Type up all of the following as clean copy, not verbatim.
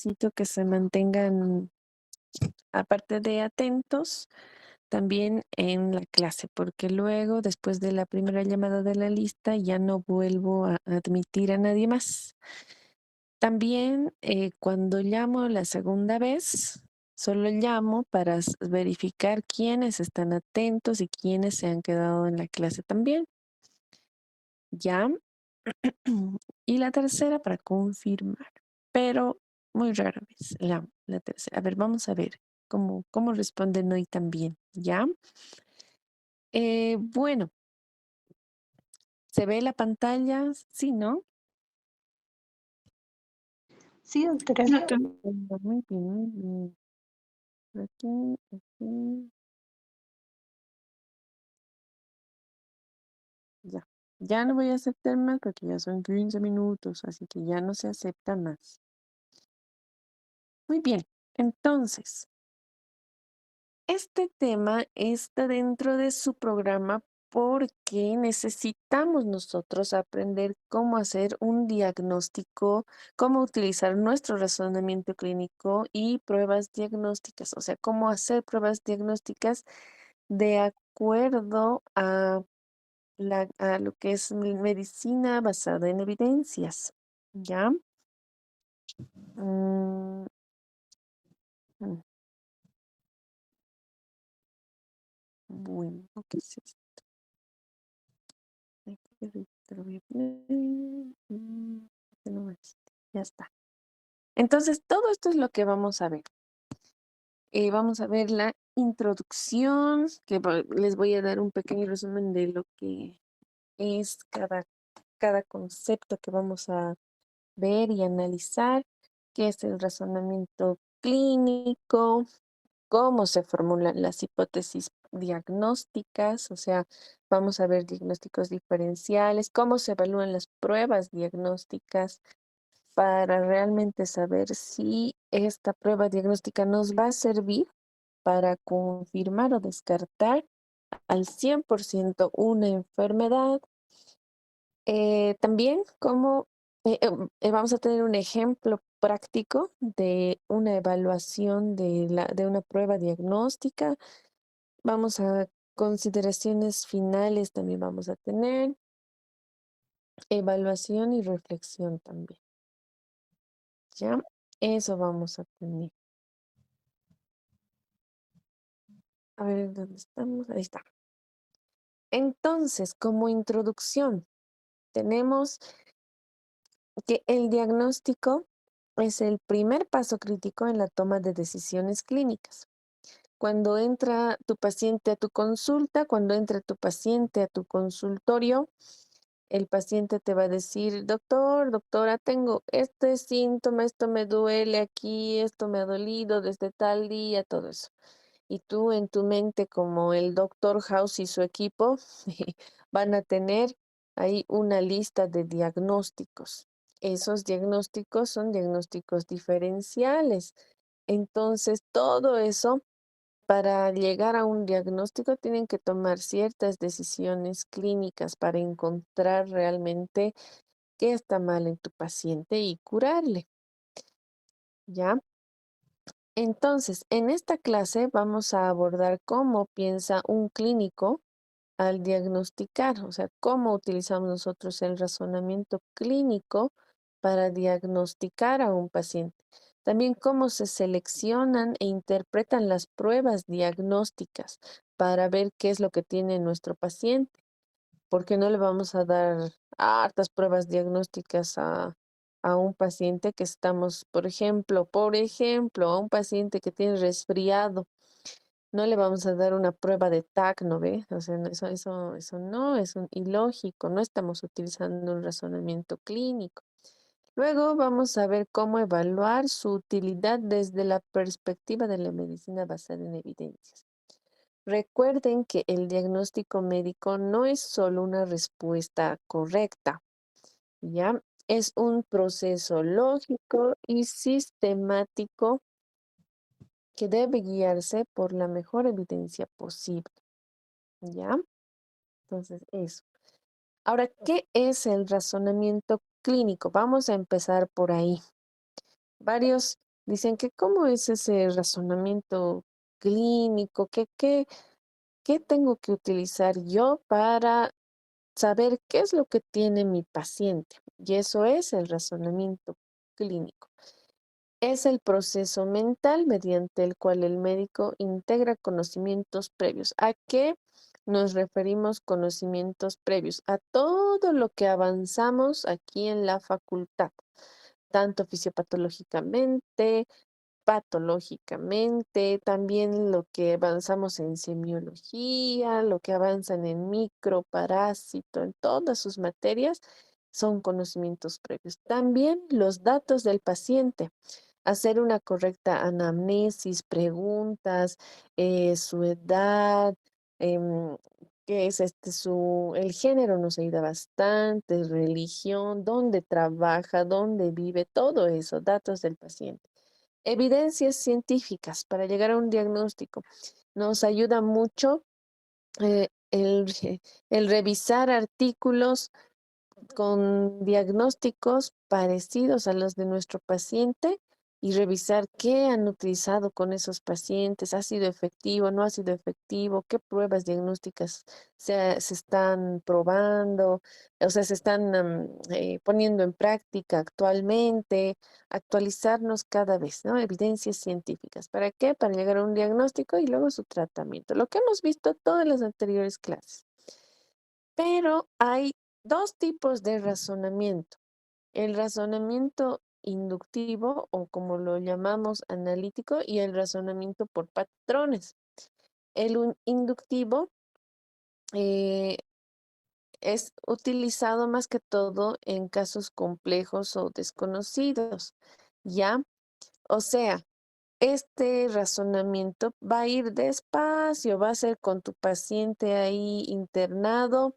necesito que se mantengan, aparte de atentos, también en la clase, porque luego, después de la primera llamada de la lista, ya no vuelvo a admitir a nadie más. También cuando llamo la segunda vez, solo llamo para verificar quiénes están atentos y quiénes se han quedado en la clase también. ¿Ya? Y la tercera para confirmar, pero muy rara vez la tercera. A ver, vamos a ver cómo responden hoy también, ¿ya? Bueno, ¿se ve la pantalla? Sí, ¿no? Sí, doctora. Muy bien, muy bien. Aquí, aquí, ya. Ya no voy a aceptar más porque ya son 15 minutos, así que ya no se acepta más. Muy bien, entonces, este tema está dentro de su programa porque necesitamos nosotros aprender cómo hacer un diagnóstico, cómo utilizar nuestro razonamiento clínico y pruebas diagnósticas, o sea, cómo hacer pruebas diagnósticas de acuerdo a lo que es medicina basada en evidencias. ¿Ya? Mm, mm, bueno, ¿qué es esto? Ay, qué rico, te lo voy a poner. Este no es. Ya está. Entonces, todo esto es lo que vamos a ver. Vamos a ver la introducción, que les voy a dar un pequeño resumen de lo que es cada concepto que vamos a ver y analizar, qué es el razonamiento clínico, cómo se formulan las hipótesis diagnósticas, o sea, vamos a ver diagnósticos diferenciales, cómo se evalúan las pruebas diagnósticas para realmente saber si esta prueba diagnóstica nos va a servir para confirmar o descartar al 100% una enfermedad. También cómo vamos a tener un ejemplo práctico de una evaluación de una prueba diagnóstica. Vamos a consideraciones finales también vamos a tener, evaluación y reflexión también, ¿ya? Eso vamos a tener. A ver, ¿dónde estamos? Ahí está. Entonces, como introducción, tenemos que el diagnóstico es el primer paso crítico en la toma de decisiones clínicas. Cuando entra tu paciente a tu consulta, cuando entra tu paciente a tu consultorio, el paciente te va a decir, doctor, doctora, tengo este síntoma, esto me duele aquí, esto me ha dolido desde tal día, todo eso. Y tú en tu mente, como el doctor House y su equipo, van a tener ahí una lista de diagnósticos. Esos diagnósticos son diagnósticos diferenciales. Entonces, todo eso, para llegar a un diagnóstico, tienen que tomar ciertas decisiones clínicas para encontrar realmente qué está mal en tu paciente y curarle, ¿ya? Entonces, en esta clase vamos a abordar cómo piensa un clínico al diagnosticar, o sea, cómo utilizamos nosotros el razonamiento clínico para diagnosticar a un paciente. También cómo se seleccionan e interpretan las pruebas diagnósticas para ver qué es lo que tiene nuestro paciente, porque no le vamos a dar hartas pruebas diagnósticas a un paciente que estamos, por ejemplo, a un paciente que tiene resfriado. No le vamos a dar una prueba de TAC, ¿no ve? O sea, eso no, es ilógico, no estamos utilizando un razonamiento clínico. Luego vamos a ver cómo evaluar su utilidad desde la perspectiva de la medicina basada en evidencias. Recuerden que el diagnóstico médico no es solo una respuesta correcta, ¿ya? Es un proceso lógico y sistemático que debe guiarse por la mejor evidencia posible, ¿ya? Entonces, eso. Ahora, ¿qué es el razonamiento clínico? Vamos a empezar por ahí. Varios Dicen que cómo es ese razonamiento clínico, qué tengo que utilizar yo para saber qué es lo que tiene mi paciente. Y eso es el razonamiento clínico. Es el proceso mental mediante el cual el médico integra conocimientos previos. ¿A qué nos referimos conocimientos previos? A todo lo que avanzamos aquí en la facultad, tanto fisiopatológicamente, patológicamente, también lo que avanzamos en semiología, lo que avanzan en microparásito, en todas sus materias, son conocimientos previos. También los datos del paciente, hacer una correcta anamnesis, preguntas, su edad, em, qué es el género nos ayuda bastante, religión, dónde trabaja, dónde vive, todo eso, datos del paciente. Evidencias científicas para llegar a un diagnóstico. Nos ayuda mucho eh, el, el revisar artículos con diagnósticos parecidos a los de nuestro paciente y revisar qué han utilizado con esos pacientes, ha sido efectivo, no ha sido efectivo, qué pruebas diagnósticas se están probando, o sea, se están poniendo en práctica actualmente, actualizarnos cada vez, ¿no? Evidencias científicas. ¿Para qué? Para llegar a un diagnóstico y luego su tratamiento. Lo que hemos visto todas las anteriores clases. Pero hay dos tipos de razonamiento. El razonamiento inductivo o como lo llamamos analítico y el razonamiento por patrones. Inductivo eh, es utilizado más que todo en casos complejos o desconocidos, ¿ya? O sea, este razonamiento va a ir despacio, va a ser con tu paciente ahí internado.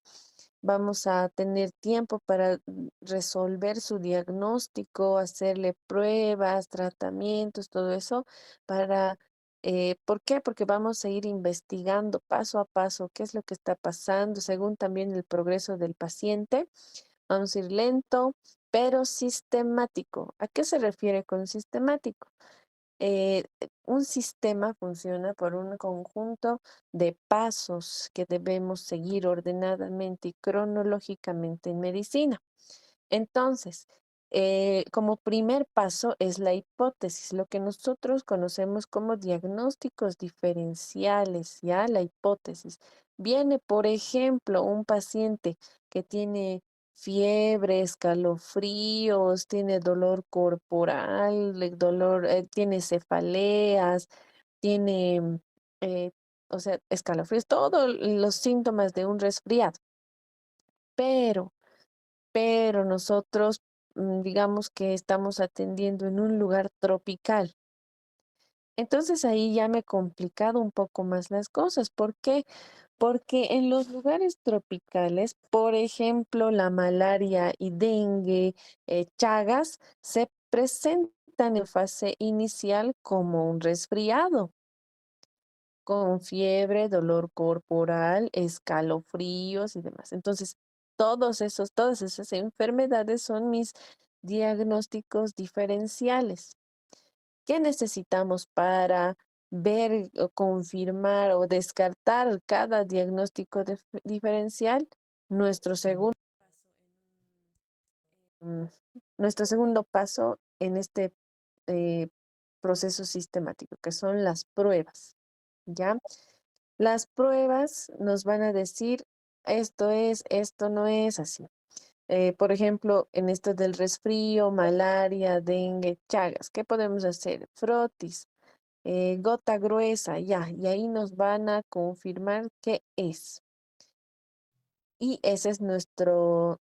Vamos a tener tiempo para resolver su diagnóstico, hacerle pruebas, tratamientos, todo eso para, ¿por qué? Porque vamos a ir investigando paso a paso qué es lo que está pasando, según también el progreso del paciente. Vamos a ir lento, pero sistemático. ¿A qué se refiere con sistemático? Un sistema funciona por un conjunto de pasos que debemos seguir ordenadamente y cronológicamente en medicina. Entonces, como primer paso es la hipótesis, lo que nosotros conocemos como diagnósticos diferenciales, ¿ya? La hipótesis. Viene, por ejemplo, un paciente que tiene fiebre, escalofríos, tiene dolor corporal, tiene cefaleas, tiene, eh, o sea, escalofríos, todos los síntomas de un resfriado. Pero nosotros, digamos que estamos atendiendo en un lugar tropical. Entonces ahí ya me he complicado un poco más las cosas. ¿Por qué? Porque en los lugares tropicales, por ejemplo, la malaria y dengue, chagas, se presentan en fase inicial como un resfriado, con fiebre, dolor corporal, escalofríos y demás. Entonces, todas esas enfermedades son mis diagnósticos diferenciales. ¿Qué necesitamos para ver o confirmar o descartar cada diagnóstico diferencial? Nuestro segundo, mm, nuestro segundo paso en este eh, proceso sistemático, que son las pruebas, ¿ya? Las pruebas nos van a decir esto es, esto no es así. Por ejemplo, en esto del resfrío, malaria, dengue, chagas, ¿qué podemos hacer? Frotis, gota gruesa, ya, y ahí nos van a confirmar qué es. Y ese es nuestro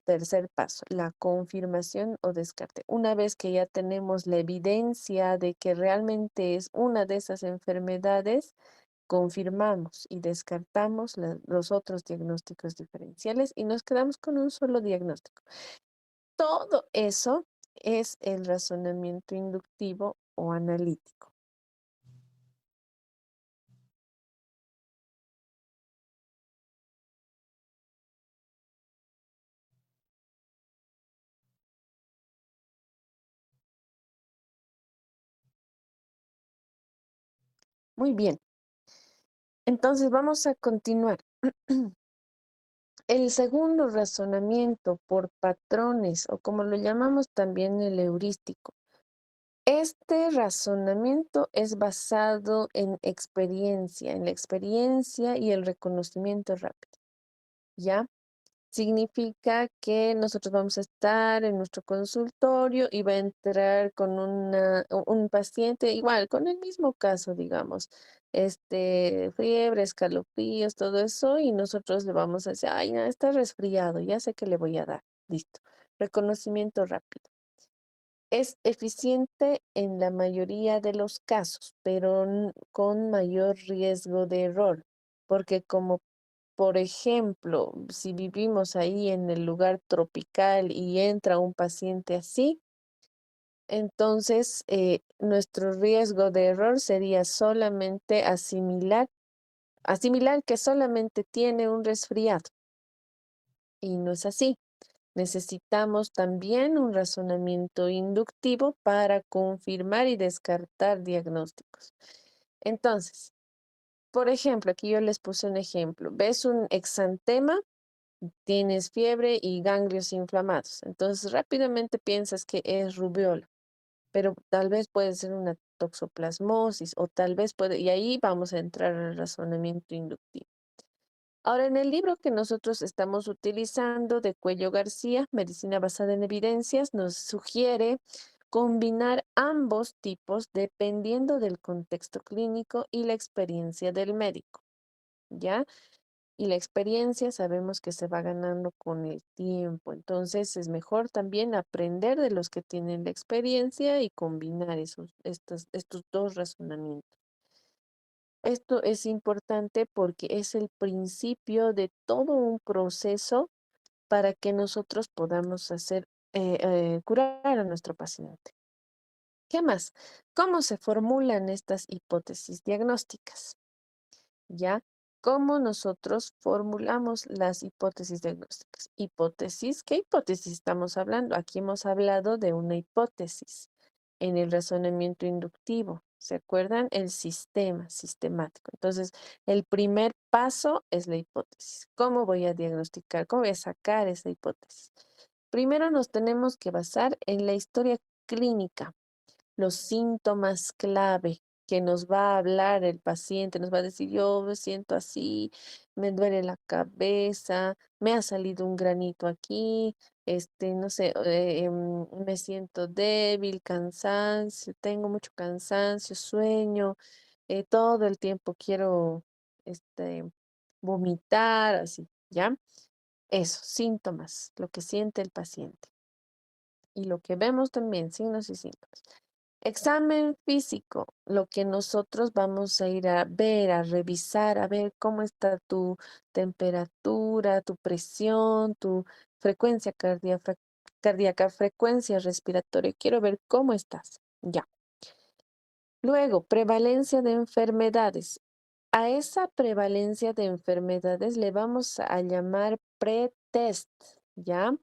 tercer paso, la confirmación o descarte. Una vez que ya tenemos la evidencia de que realmente es una de esas enfermedades, confirmamos y descartamos los otros diagnósticos diferenciales y nos quedamos con un solo diagnóstico. Todo eso es el razonamiento inductivo o analítico. Muy bien. Entonces vamos a continuar. El segundo razonamiento por patrones, o como lo llamamos también el heurístico. Este razonamiento es basado en la experiencia y el reconocimiento rápido, ¿ya? Significa que nosotros vamos a estar en nuestro consultorio y va a entrar con un paciente igual, con el mismo caso, digamos, fiebre, escalofríos, todo eso, y nosotros le vamos a decir, ay, no, está resfriado, ya sé que le voy a dar. Listo. Reconocimiento rápido. Es eficiente en la mayoría de los casos, pero con mayor riesgo de error, porque como por ejemplo, si vivimos ahí en el lugar tropical y entra un paciente así, entonces nuestro riesgo de error sería solamente asimilar que solamente tiene un resfriado. Y no es así. Necesitamos también un razonamiento inductivo para confirmar y descartar diagnósticos. Entonces, por ejemplo, aquí yo les puse un ejemplo. ¿Ves un exantema? Tienes fiebre y ganglios inflamados. Entonces rápidamente piensas que es rubiola, pero tal vez puede ser una toxoplasmosis o tal vez puede, y ahí vamos a entrar al razonamiento inductivo. Ahora, en el libro que nosotros estamos utilizando de Cuello García, Medicina basada en evidencias, nos sugiere combinar ambos tipos dependiendo del contexto clínico y la experiencia del médico, ¿ya? Y la experiencia sabemos que se va ganando con el tiempo, entonces es mejor también aprender de los que tienen la experiencia y combinar estos dos razonamientos. Esto es importante porque es el principio de todo un proceso para que nosotros podamos curar a nuestro paciente. ¿Qué más? ¿Cómo se formulan estas hipótesis diagnósticas? ¿Ya? ¿Cómo nosotros formulamos las hipótesis diagnósticas? Hipótesis, ¿qué hipótesis estamos hablando? Aquí hemos hablado de una hipótesis en el razonamiento inductivo. ¿Se acuerdan? El sistema sistemático. Entonces, el primer paso es la hipótesis. ¿Cómo voy a diagnosticar? ¿Cómo voy a sacar esa hipótesis? Primero nos tenemos que basar en la historia clínica, los síntomas clave que nos va a hablar el paciente, nos va a decir, yo me siento así, me duele la cabeza, me ha salido un granito aquí, no sé, me siento débil, cansancio, tengo mucho cansancio, sueño, todo el tiempo quiero, este, vomitar, así, ¿ya? Eso, síntomas, lo que siente el paciente. Y lo que vemos también, signos y síntomas. Examen físico, lo que nosotros vamos a ir a ver, a revisar, a ver cómo está tu temperatura, tu presión, tu frecuencia cardíaca, frecuencia respiratoria. Quiero ver cómo estás. Ya. Luego, prevalencia de enfermedades. A esa prevalencia de enfermedades le vamos a llamar pretest, ¿ya?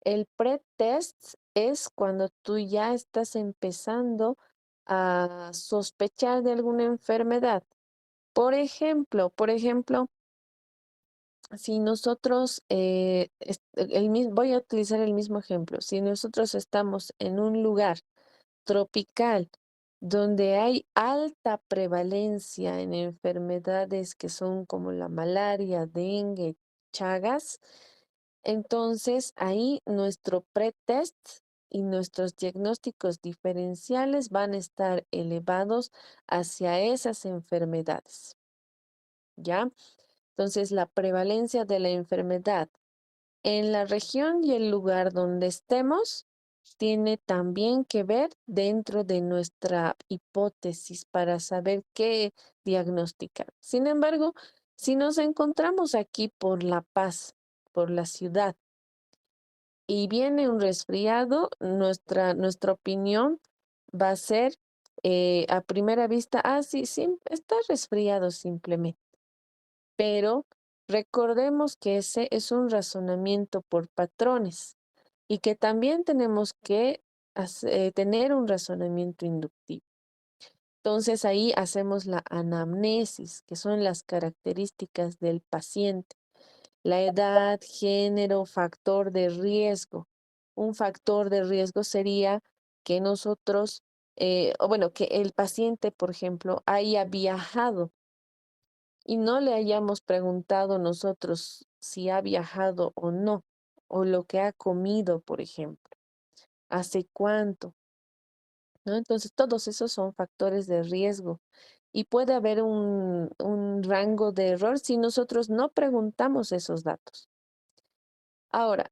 El pretest es cuando tú ya estás empezando a sospechar de alguna enfermedad. Por ejemplo, si nosotros, voy a utilizar el mismo ejemplo, si nosotros estamos en un lugar tropical donde hay alta prevalencia en enfermedades que son como la malaria, dengue, chagas, entonces ahí nuestro pretest y nuestros diagnósticos diferenciales van a estar elevados hacia esas enfermedades, ¿ya? Entonces la prevalencia de la enfermedad en la región y el lugar donde estemos tiene también que ver dentro de nuestra hipótesis para saber qué diagnosticar. Sin embargo, si nos encontramos aquí por La Paz, por la ciudad, y viene un resfriado, nuestra opinión va a ser a primera vista, sí, sí, está resfriado simplemente. Pero recordemos que ese es un razonamiento por patrones y que también tenemos que tener un razonamiento inductivo. Entonces ahí hacemos la anamnesis, que son las características del paciente, la edad, género, factor de riesgo. Un factor de riesgo sería que nosotros, o bueno, que el paciente, por ejemplo, haya viajado y no le hayamos preguntado nosotros si ha viajado o no, o lo que ha comido, por ejemplo, hace cuánto, ¿no? Entonces, todos esos son factores de riesgo y puede haber un rango de error si nosotros no preguntamos esos datos. Ahora,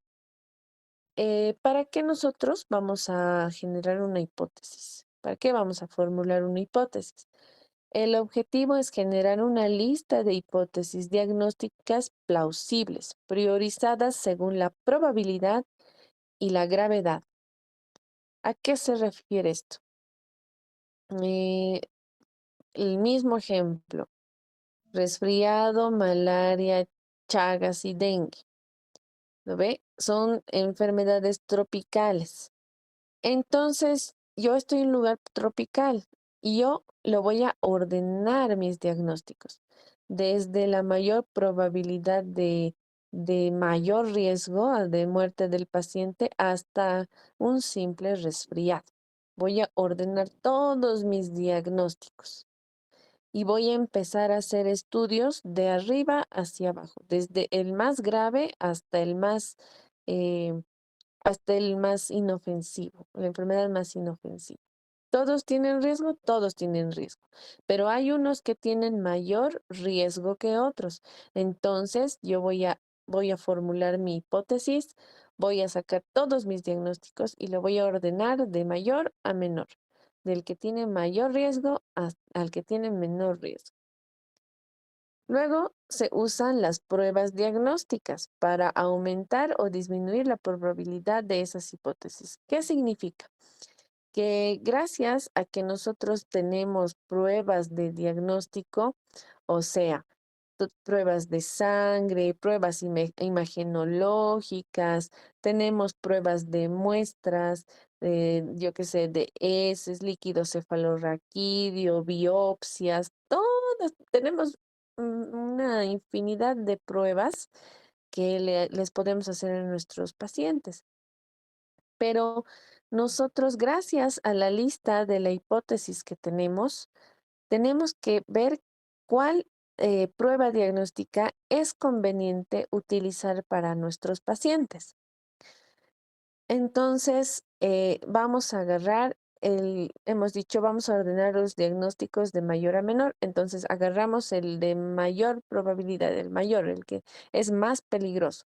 ¿para qué nosotros vamos a generar una hipótesis? ¿Para qué vamos a formular una hipótesis? El objetivo es generar una lista de hipótesis diagnósticas plausibles, priorizadas según la probabilidad y la gravedad. ¿A qué se refiere esto? Eh, el mismo ejemplo, resfriado, malaria, chagas y dengue, ¿lo ve? Son enfermedades tropicales. Entonces, yo estoy en un lugar tropical y yo lo voy a ordenar mis diagnósticos desde la mayor probabilidad de mayor riesgo de muerte del paciente hasta un simple resfriado. Voy a ordenar todos mis diagnósticos y voy a empezar a hacer estudios de arriba hacia abajo, desde el más grave eh, hasta el más inofensivo, la enfermedad más inofensiva. Todos tienen riesgo, pero hay unos que tienen mayor riesgo que otros. Entonces, voy a formular mi hipótesis, voy a sacar todos mis diagnósticos y lo voy a ordenar de mayor a menor, del que tiene mayor riesgo al que tiene menor riesgo. Luego se usan las pruebas diagnósticas para aumentar o disminuir la probabilidad de esas hipótesis. ¿Qué significa? Que gracias a que nosotros tenemos pruebas de diagnóstico, o sea, pruebas de sangre, pruebas imagenológicas, tenemos pruebas de muestras, yo qué sé, de heces, líquido cefalorraquídeo, biopsias, todas, tenemos una infinidad de pruebas que les podemos hacer a nuestros pacientes. Pero nosotros, gracias a la lista de la hipótesis que tenemos que ver cuál prueba diagnóstica es conveniente utilizar para nuestros pacientes. Entonces, vamos a agarrar hemos dicho, vamos a ordenar los diagnósticos de mayor a menor. Entonces, agarramos el de mayor probabilidad, el mayor, el que es más peligroso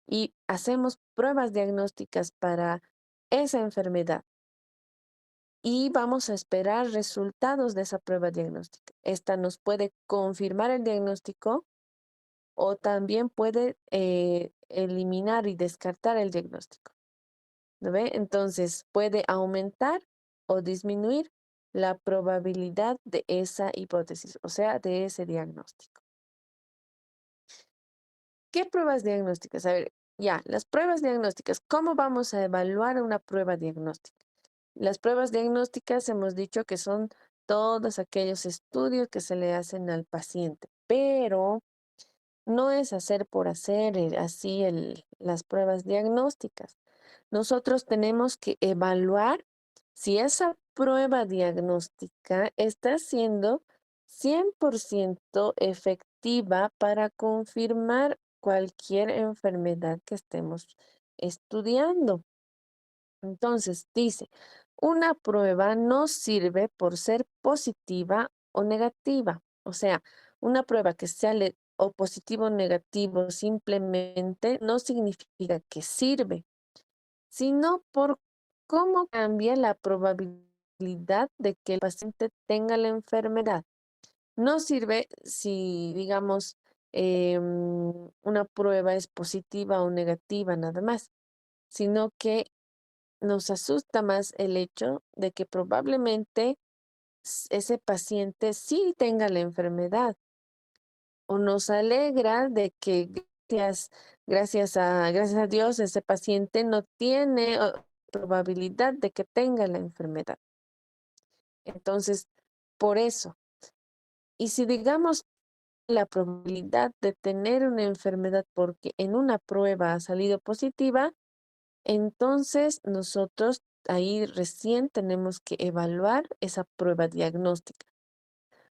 y hacemos pruebas diagnósticas para esa enfermedad y vamos a esperar resultados de esa prueba diagnóstica. Esta nos puede confirmar el diagnóstico o también puede eliminar y descartar el diagnóstico. ¿No ve? Entonces puede aumentar o disminuir la probabilidad de esa hipótesis, o sea, de ese diagnóstico. ¿Qué pruebas diagnósticas? A ver, ya, las pruebas diagnósticas. ¿Cómo vamos a evaluar una prueba diagnóstica? Las pruebas diagnósticas hemos dicho que son todos aquellos estudios que se le hacen al paciente, pero no es hacer por hacer así las pruebas diagnósticas. Nosotros tenemos que evaluar si esa prueba diagnóstica está siendo 100% efectiva para confirmar cualquier enfermedad que estemos estudiando. Entonces, dice, una prueba no sirve por ser positiva o negativa. O sea, una prueba que sea o positivo o negativo simplemente no significa que sirve, sino por cómo cambia la probabilidad de que el paciente tenga la enfermedad. No sirve si, digamos, una prueba es positiva o negativa nada más, sino que nos asusta más el hecho de que probablemente ese paciente sí tenga la enfermedad o nos alegra de que gracias a Dios ese paciente no tiene probabilidad de que tenga la enfermedad. Entonces, por eso. Y si digamos la probabilidad de tener una enfermedad porque en una prueba ha salido positiva, entonces nosotros ahí recién tenemos que evaluar esa prueba diagnóstica.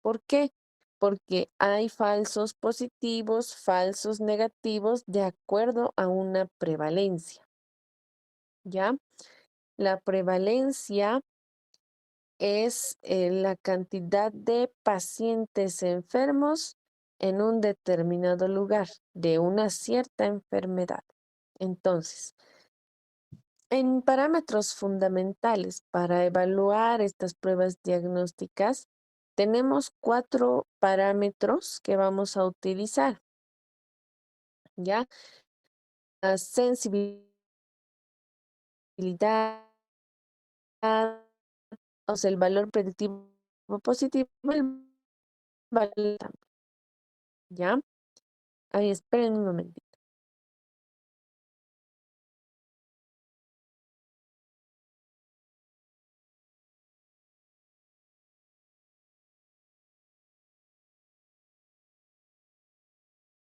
¿Por qué? Porque hay falsos positivos, falsos negativos de acuerdo a una prevalencia, ¿ya? La prevalencia es la cantidad de pacientes enfermos en un determinado lugar de una cierta enfermedad. Entonces, en parámetros fundamentales para evaluar estas pruebas diagnósticas, tenemos 4 parámetros que vamos a utilizar, ¿ya? La sensibilidad, o sea, el valor predictivo positivo, el valor, ¿ya? Ahí, esperen un momentito.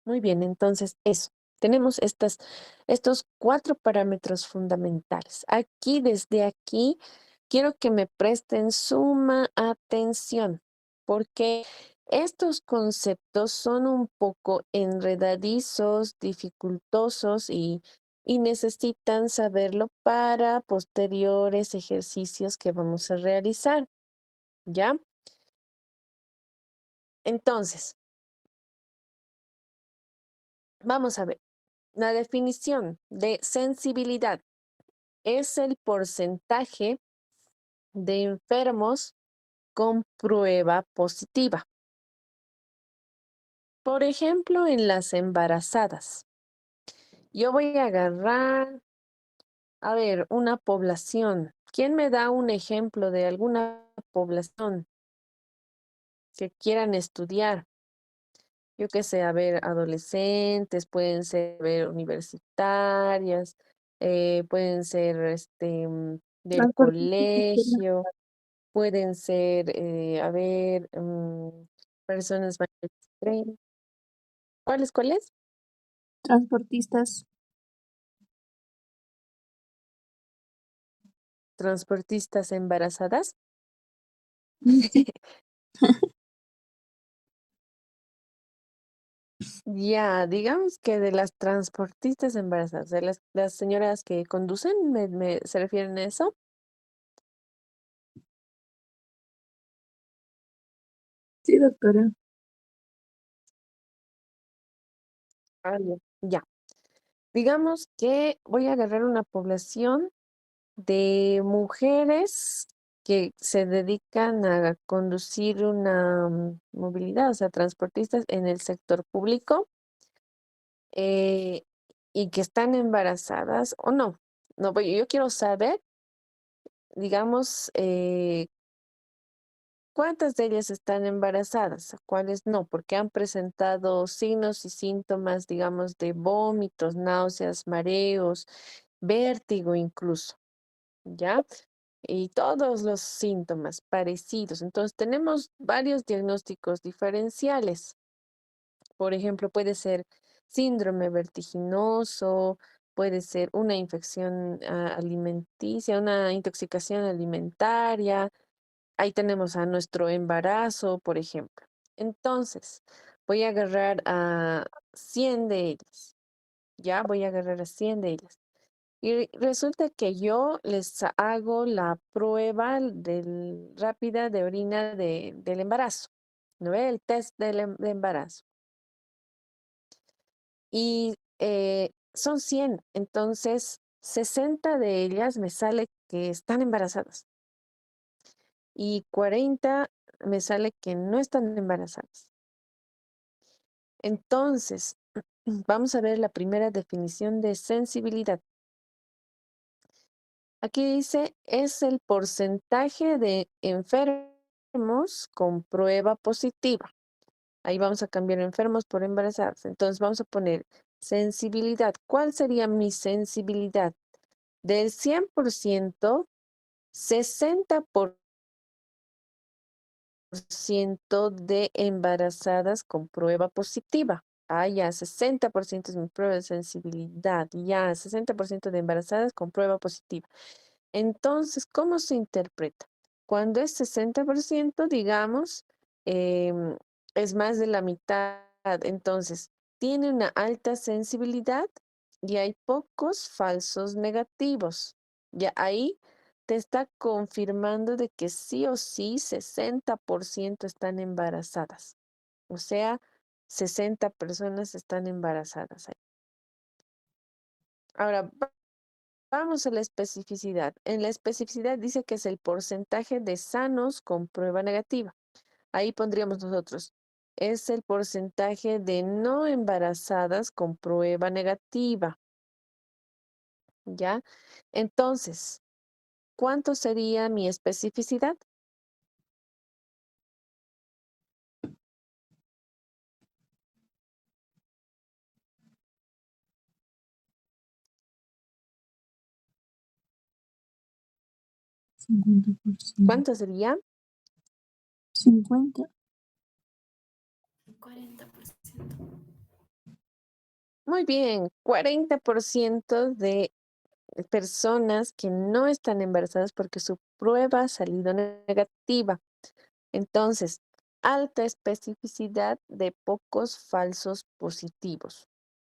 Muy bien, entonces eso. Tenemos estos 4 parámetros fundamentales. Aquí, desde aquí, quiero que me presten suma atención, porque estos conceptos son un poco enredadizos, dificultosos y necesitan saberlo para posteriores ejercicios que vamos a realizar, ¿ya? Entonces, vamos a ver. La definición de sensibilidad es el porcentaje de enfermos con prueba positiva. Por ejemplo, en las embarazadas. Yo voy a agarrar, a ver, una población. ¿Quién me da un ejemplo de alguna población que quieran estudiar? Yo qué sé, a ver, adolescentes, pueden ser, a ver, universitarias, pueden ser del Transportistas escolares. colegio. Pueden ser, a ver, personas mayores de 30. ¿Cuáles, cuáles? Transportistas. Transportistas embarazadas. Sí, Ya, digamos que de las transportistas embarazadas, de las señoras que conducen, ¿se refieren a eso? sí, doctora. Ah, ya. Ya. Digamos que voy a agarrar una población de mujeres que se dedican a conducir una movilidad, o sea, transportistas en el sector público, eh, y que están embarazadas o no. No, yo quiero saber, digamos, cuántas de ellas están embarazadas, cuáles no, porque han presentado signos y síntomas, digamos, de vómitos, náuseas, mareos, vértigo incluso, ¿ya? Y todos los síntomas parecidos. Entonces, tenemos varios diagnósticos diferenciales. Por ejemplo, puede ser síndrome vertiginoso, puede ser una infección alimenticia, una intoxicación alimentaria. Ahí tenemos a nuestro embarazo, por ejemplo. Entonces, voy a agarrar a 100 de ellas. Ya voy a agarrar a 100 de ellas. Y resulta que yo les hago la prueba rápida de orina del embarazo, ¿no ve? El test de embarazo. Y son 100, entonces 60 de ellas me sale que están embarazadas y 40 me sale que no están embarazadas. Entonces, vamos a ver la primera definición de sensibilidad. Aquí dice, es el porcentaje de enfermos con prueba positiva. Ahí vamos a cambiar enfermos por embarazadas. Entonces vamos a poner sensibilidad. ¿Cuál sería mi sensibilidad? Del 100%, 60% de embarazadas con prueba positiva. Ah, ya, 60% es mi prueba de sensibilidad. Ya, 60% de embarazadas con prueba positiva. Entonces, ¿cómo se interpreta? Cuando es 60%, digamos, em, es más de la mitad. Entonces, tiene una alta sensibilidad y hay pocos falsos negativos. Ya ahí te está confirmando de que sí o sí 60% están embarazadas. O sea, 60 personas están embarazadas ahí. Ahora, vamos a la especificidad. En la especificidad dice que es el porcentaje de sanos con prueba negativa. Ahí pondríamos nosotros. Es el porcentaje de no embarazadas con prueba negativa. ¿Ya? Entonces, ¿cuánto sería mi especificidad? 50%. ¿Cuánto sería? 50. 40%. Muy bien, 40% de personas que no están embarazadas porque su prueba ha salido negativa. Entonces, alta especificidad de pocos falsos positivos.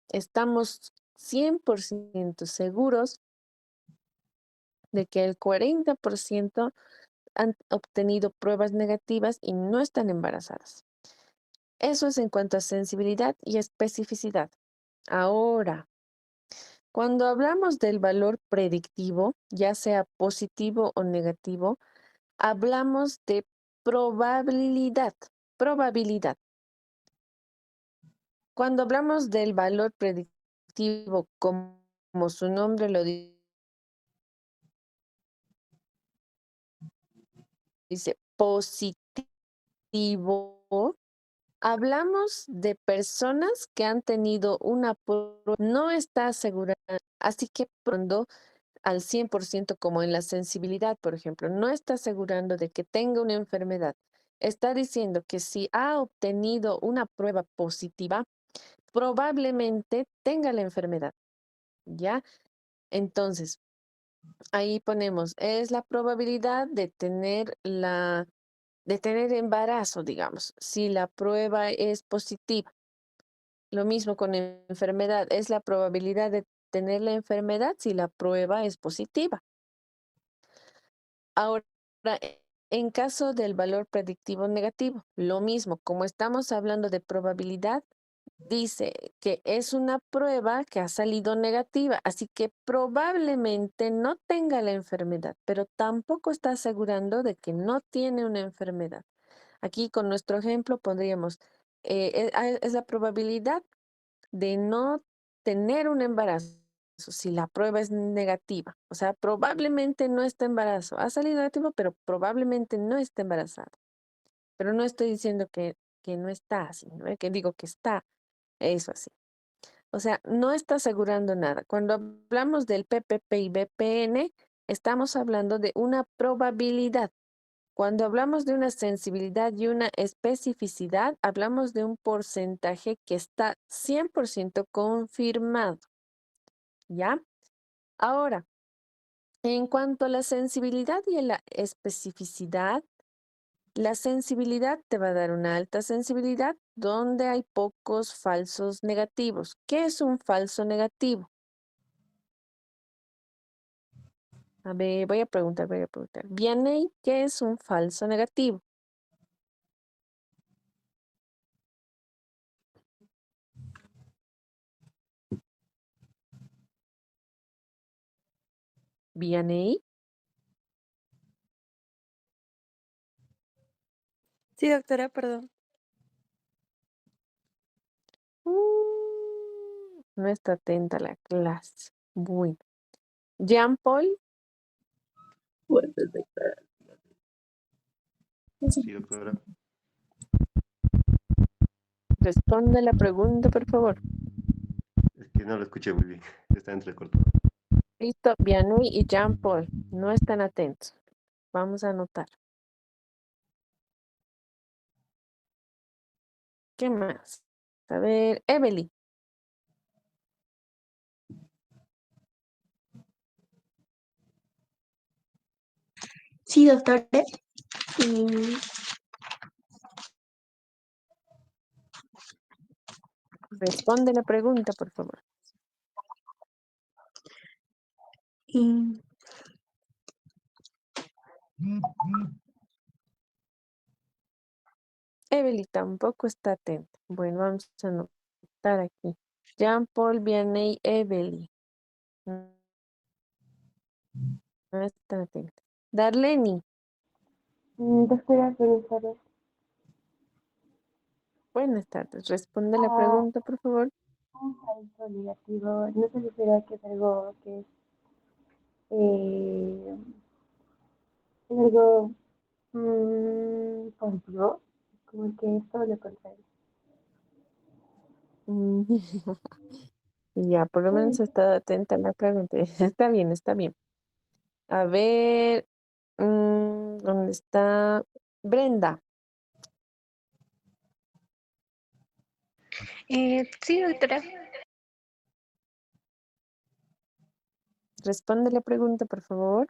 Estamos 100% seguros de que el 40% han obtenido pruebas negativas y no están embarazadas. Eso es en cuanto a sensibilidad y especificidad. Ahora, cuando hablamos del valor predictivo, ya sea positivo o negativo, hablamos de probabilidad. Probabilidad. Cuando hablamos del valor predictivo, como su nombre lo dice, positivo, hablamos de personas que han tenido una prueba, no está asegurada, así que cuando al 100% como en la sensibilidad, por ejemplo, no está asegurando de que tenga una enfermedad. Está diciendo que si ha obtenido una prueba positiva, probablemente tenga la enfermedad, ¿ya? Entonces, ahí ponemos, es la probabilidad de tener embarazo, digamos, si la prueba es positiva. Lo mismo con enfermedad, es la probabilidad de tener la enfermedad si la prueba es positiva. Ahora, en caso del valor predictivo negativo, lo mismo, como estamos hablando de probabilidad, dice que es una prueba que ha salido negativa, así que probablemente no tenga la enfermedad, pero tampoco está asegurando de que no tiene una enfermedad. Aquí con nuestro ejemplo pondríamos, es la probabilidad de no tener un embarazo si la prueba es negativa. O sea, probablemente no está embarazo. Ha salido negativo, pero probablemente no está embarazada. Pero no estoy diciendo que no está así, ¿no? Que digo que está, eso así. O sea, no está asegurando nada. Cuando hablamos del PPP y BPN, estamos hablando de una probabilidad. Cuando hablamos de una sensibilidad y una especificidad, hablamos de un porcentaje que está 100% confirmado, ¿ya? Ahora, en cuanto a la sensibilidad y a la especificidad, la sensibilidad te va a dar una alta sensibilidad donde hay pocos falsos negativos. ¿Qué es un falso negativo? A ver, voy a preguntar. Vianney, ¿qué es un falso negativo? Vianney. Sí, doctora, perdón. No está atenta a la clase. Bueno. Jean Paul, Fuertes declaraciones. Sí, doctora. responde la pregunta, por favor. Es que no lo escuché muy bien. Está entrecortado. Listo, Vianney y Jean Paul, no están atentos. Vamos a anotar. ¿Qué más? A ver, Emily. Sí, doctora. Y, Responde la pregunta, por favor. y Emily tampoco está atenta. Bueno, vamos a anotar aquí. Jean-Paul, Vianney, Emily. No está atenta. Darlene. Doctora, buenas tardes. Buenas tardes. Responde la Ah, pregunta, por favor. un falso negativo, ¿no se refiere que es algo que eh, es algo positivo? Como que es todo lo contrario. Mm, Ya, por lo menos he estado atenta a la pregunta. Está bien, está bien. A ver, ¿dónde está Brenda? Sí, doctora. Responde la pregunta, por favor.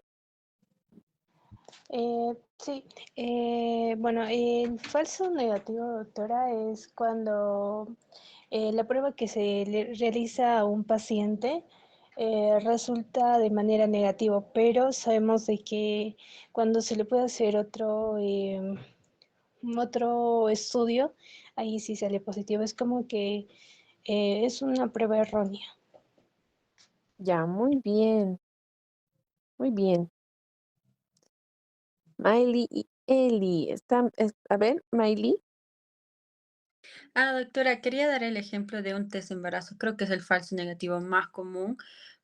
Sí. Bueno, el falso negativo, doctora, es cuando la prueba que se le realiza a un paciente resulta de manera negativa, pero sabemos de que cuando se le puede hacer otro estudio, ahí sí sale positivo. Es como que es una prueba errónea. Ya, muy bien, muy bien. Miley y Eli. A ver, Miley. Doctora, quería dar el ejemplo de un test de embarazo. Creo que es el falso negativo más común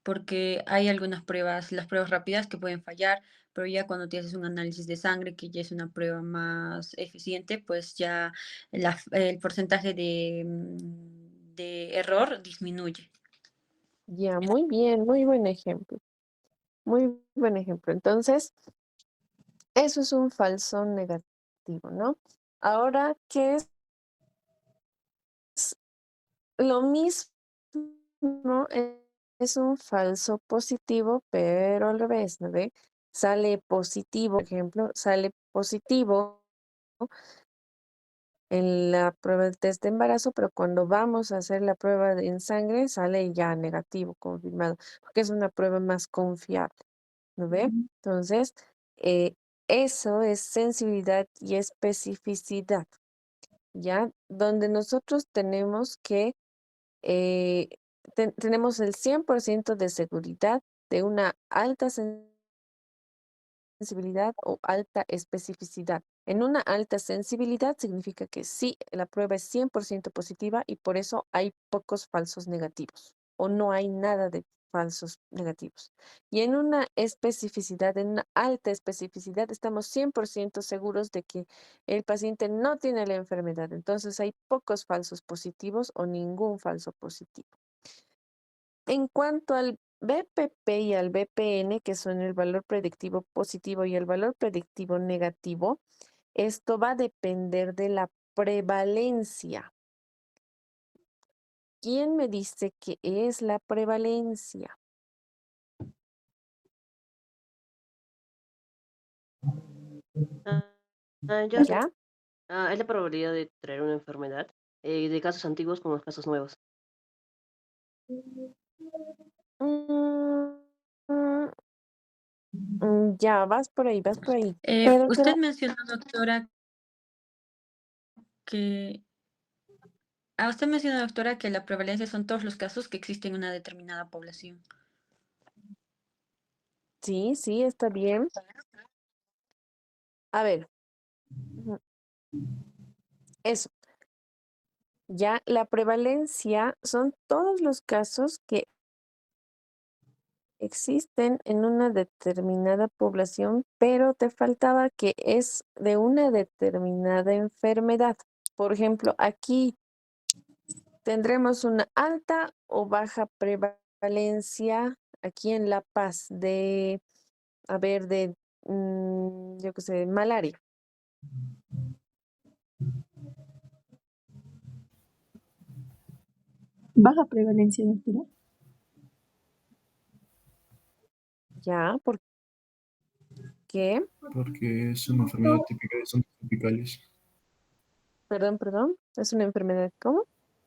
porque hay algunas pruebas, las pruebas rápidas que pueden fallar, pero ya cuando te haces un análisis de sangre, que ya es una prueba más eficiente, pues ya el porcentaje de error disminuye. Ya, muy bien, muy buen ejemplo. Muy buen ejemplo. Entonces, eso es un falso negativo, ¿no? Ahora, ¿qué es lo mismo? Es un falso positivo, pero al revés, ¿no ve? Sale positivo, por ejemplo, sale positivo en la prueba del test de embarazo, pero cuando vamos a hacer la prueba en sangre sale ya negativo, confirmado, porque es una prueba más confiable, ¿no ve? Entonces, eh, eso es sensibilidad y especificidad, ¿ya? Donde nosotros tenemos que, eh, tenemos el 100% de seguridad de una alta sensibilidad o alta especificidad. En una alta sensibilidad significa que sí, la prueba es 100% positiva y por eso hay pocos falsos negativos o no hay nada de falsos negativos. Y en una especificidad, en una alta especificidad, estamos 100% seguros de que el paciente no tiene la enfermedad. Entonces hay pocos falsos positivos o ningún falso positivo. En cuanto al BPP y al BPN, que son el valor predictivo positivo y el valor predictivo negativo, esto va a depender de la prevalencia. ¿Quién me dice qué es la prevalencia? Ah, yo sé. ¿Ya? Es la probabilidad de traer una enfermedad de casos antiguos con los casos nuevos. Mm, mm, ya, vas por ahí, vas por ahí. Usted Doctora, mencionó, doctora, que... usted mencionó, doctora, que la prevalencia son todos los casos que existen en una determinada población. sí, sí, está bien. A ver, ujú, eso. Ya, la prevalencia son todos los casos que existen en una determinada población, pero te faltaba que es de una determinada enfermedad. Por ejemplo, aquí tendremos una alta o baja prevalencia aquí en La Paz de, a ver, de, yo qué sé, malaria. Baja prevalencia, doctora. ¿Ya? ¿Por qué? Porque es una enfermedad típica de zonas tropicales. Perdón. ¿Es una enfermedad cómo?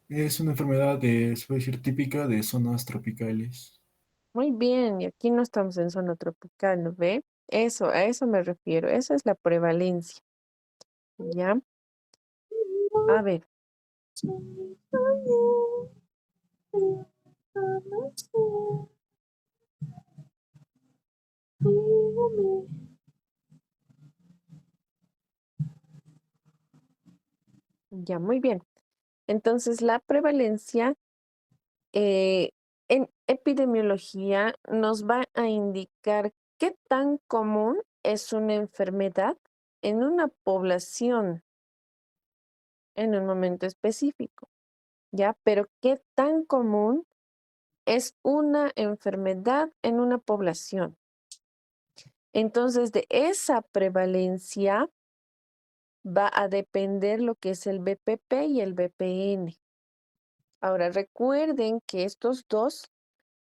Es una enfermedad se puede decir, típica de zonas tropicales. Muy bien, y aquí no estamos en zona tropical, ¿no ve? Eso, a eso me refiero. Esa es la prevalencia. ¿Ya? A ver, ya, muy bien. Entonces, la prevalencia en epidemiología nos va a indicar qué tan común es una enfermedad en una población en un momento específico, ¿ya? Pero qué tan común es una enfermedad en una población. Entonces, de esa prevalencia va a depender lo que es el BPP y el BPN. Ahora, recuerden que estos dos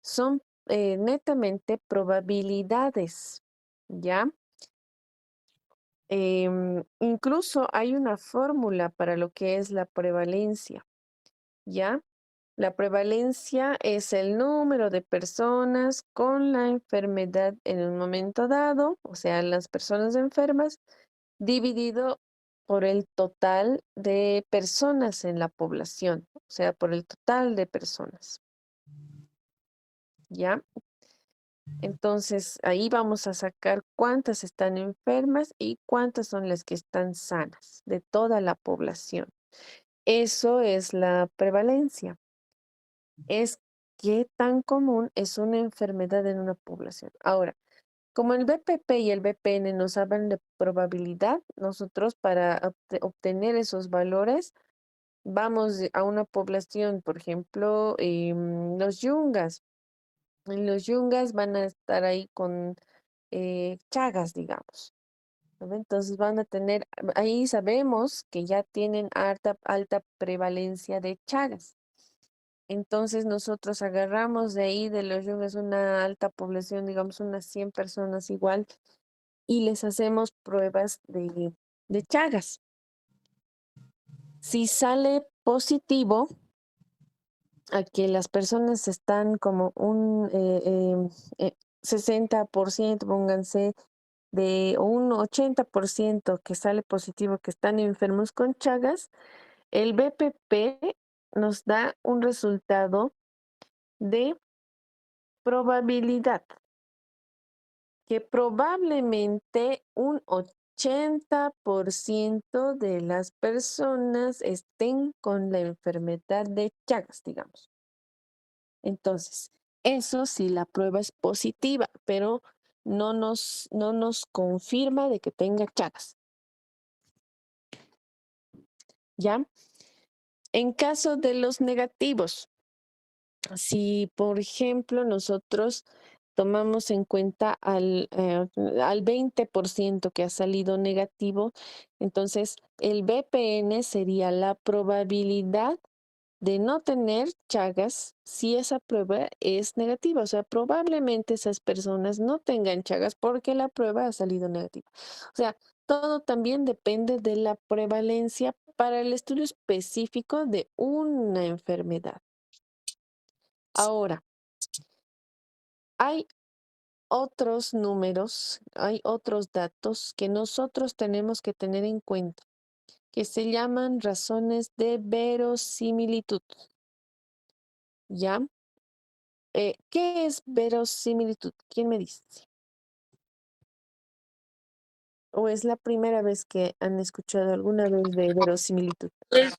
son netamente probabilidades, ¿ya? Incluso hay una fórmula para lo que es la prevalencia, ¿ya? La prevalencia es el número de personas con la enfermedad en un momento dado, o sea, las personas enfermas, dividido por el total de personas en la población, o sea, por el total de personas, ¿ya? Entonces, ahí vamos a sacar cuántas están enfermas y cuántas son las que están sanas de toda la población. Eso es la prevalencia. Es qué tan común es una enfermedad en una población. Ahora, como el BPP y el BPN nos hablan de probabilidad, nosotros para obtener esos valores vamos a una población, por ejemplo, los yungas. En los yungas van a estar ahí con Chagas, digamos. ¿No ve? Entonces van a tener, ahí sabemos que ya tienen alta prevalencia de Chagas. Entonces nosotros agarramos de ahí de los yungas una alta población, digamos unas 100 personas igual, y les hacemos pruebas de Chagas. Si sale positivo, a que las personas están como un 60%, pónganse, o un 80% que sale positivo, que están enfermos con Chagas, el BPP nos da un resultado de probabilidad, que probablemente un 80% de las personas estén con la enfermedad de Chagas, digamos. Entonces, eso sí, la prueba es positiva, pero no nos confirma de que tenga Chagas. ¿Ya? En caso de los negativos, si por ejemplo nosotros tomamos en cuenta al 20% que ha salido negativo, entonces el BPN sería la probabilidad de no tener Chagas si esa prueba es negativa. O sea, probablemente esas personas no tengan Chagas porque la prueba ha salido negativa. O sea, todo también depende de la prevalencia para el estudio específico de una enfermedad. Ahora, hay otros números, hay otros datos que nosotros tenemos que tener en cuenta, que se llaman razones de verosimilitud. ¿Ya? ¿Qué es verosimilitud? ¿Quién me dice? ¿O es la primera vez que han escuchado alguna vez de verosimilitud? Es,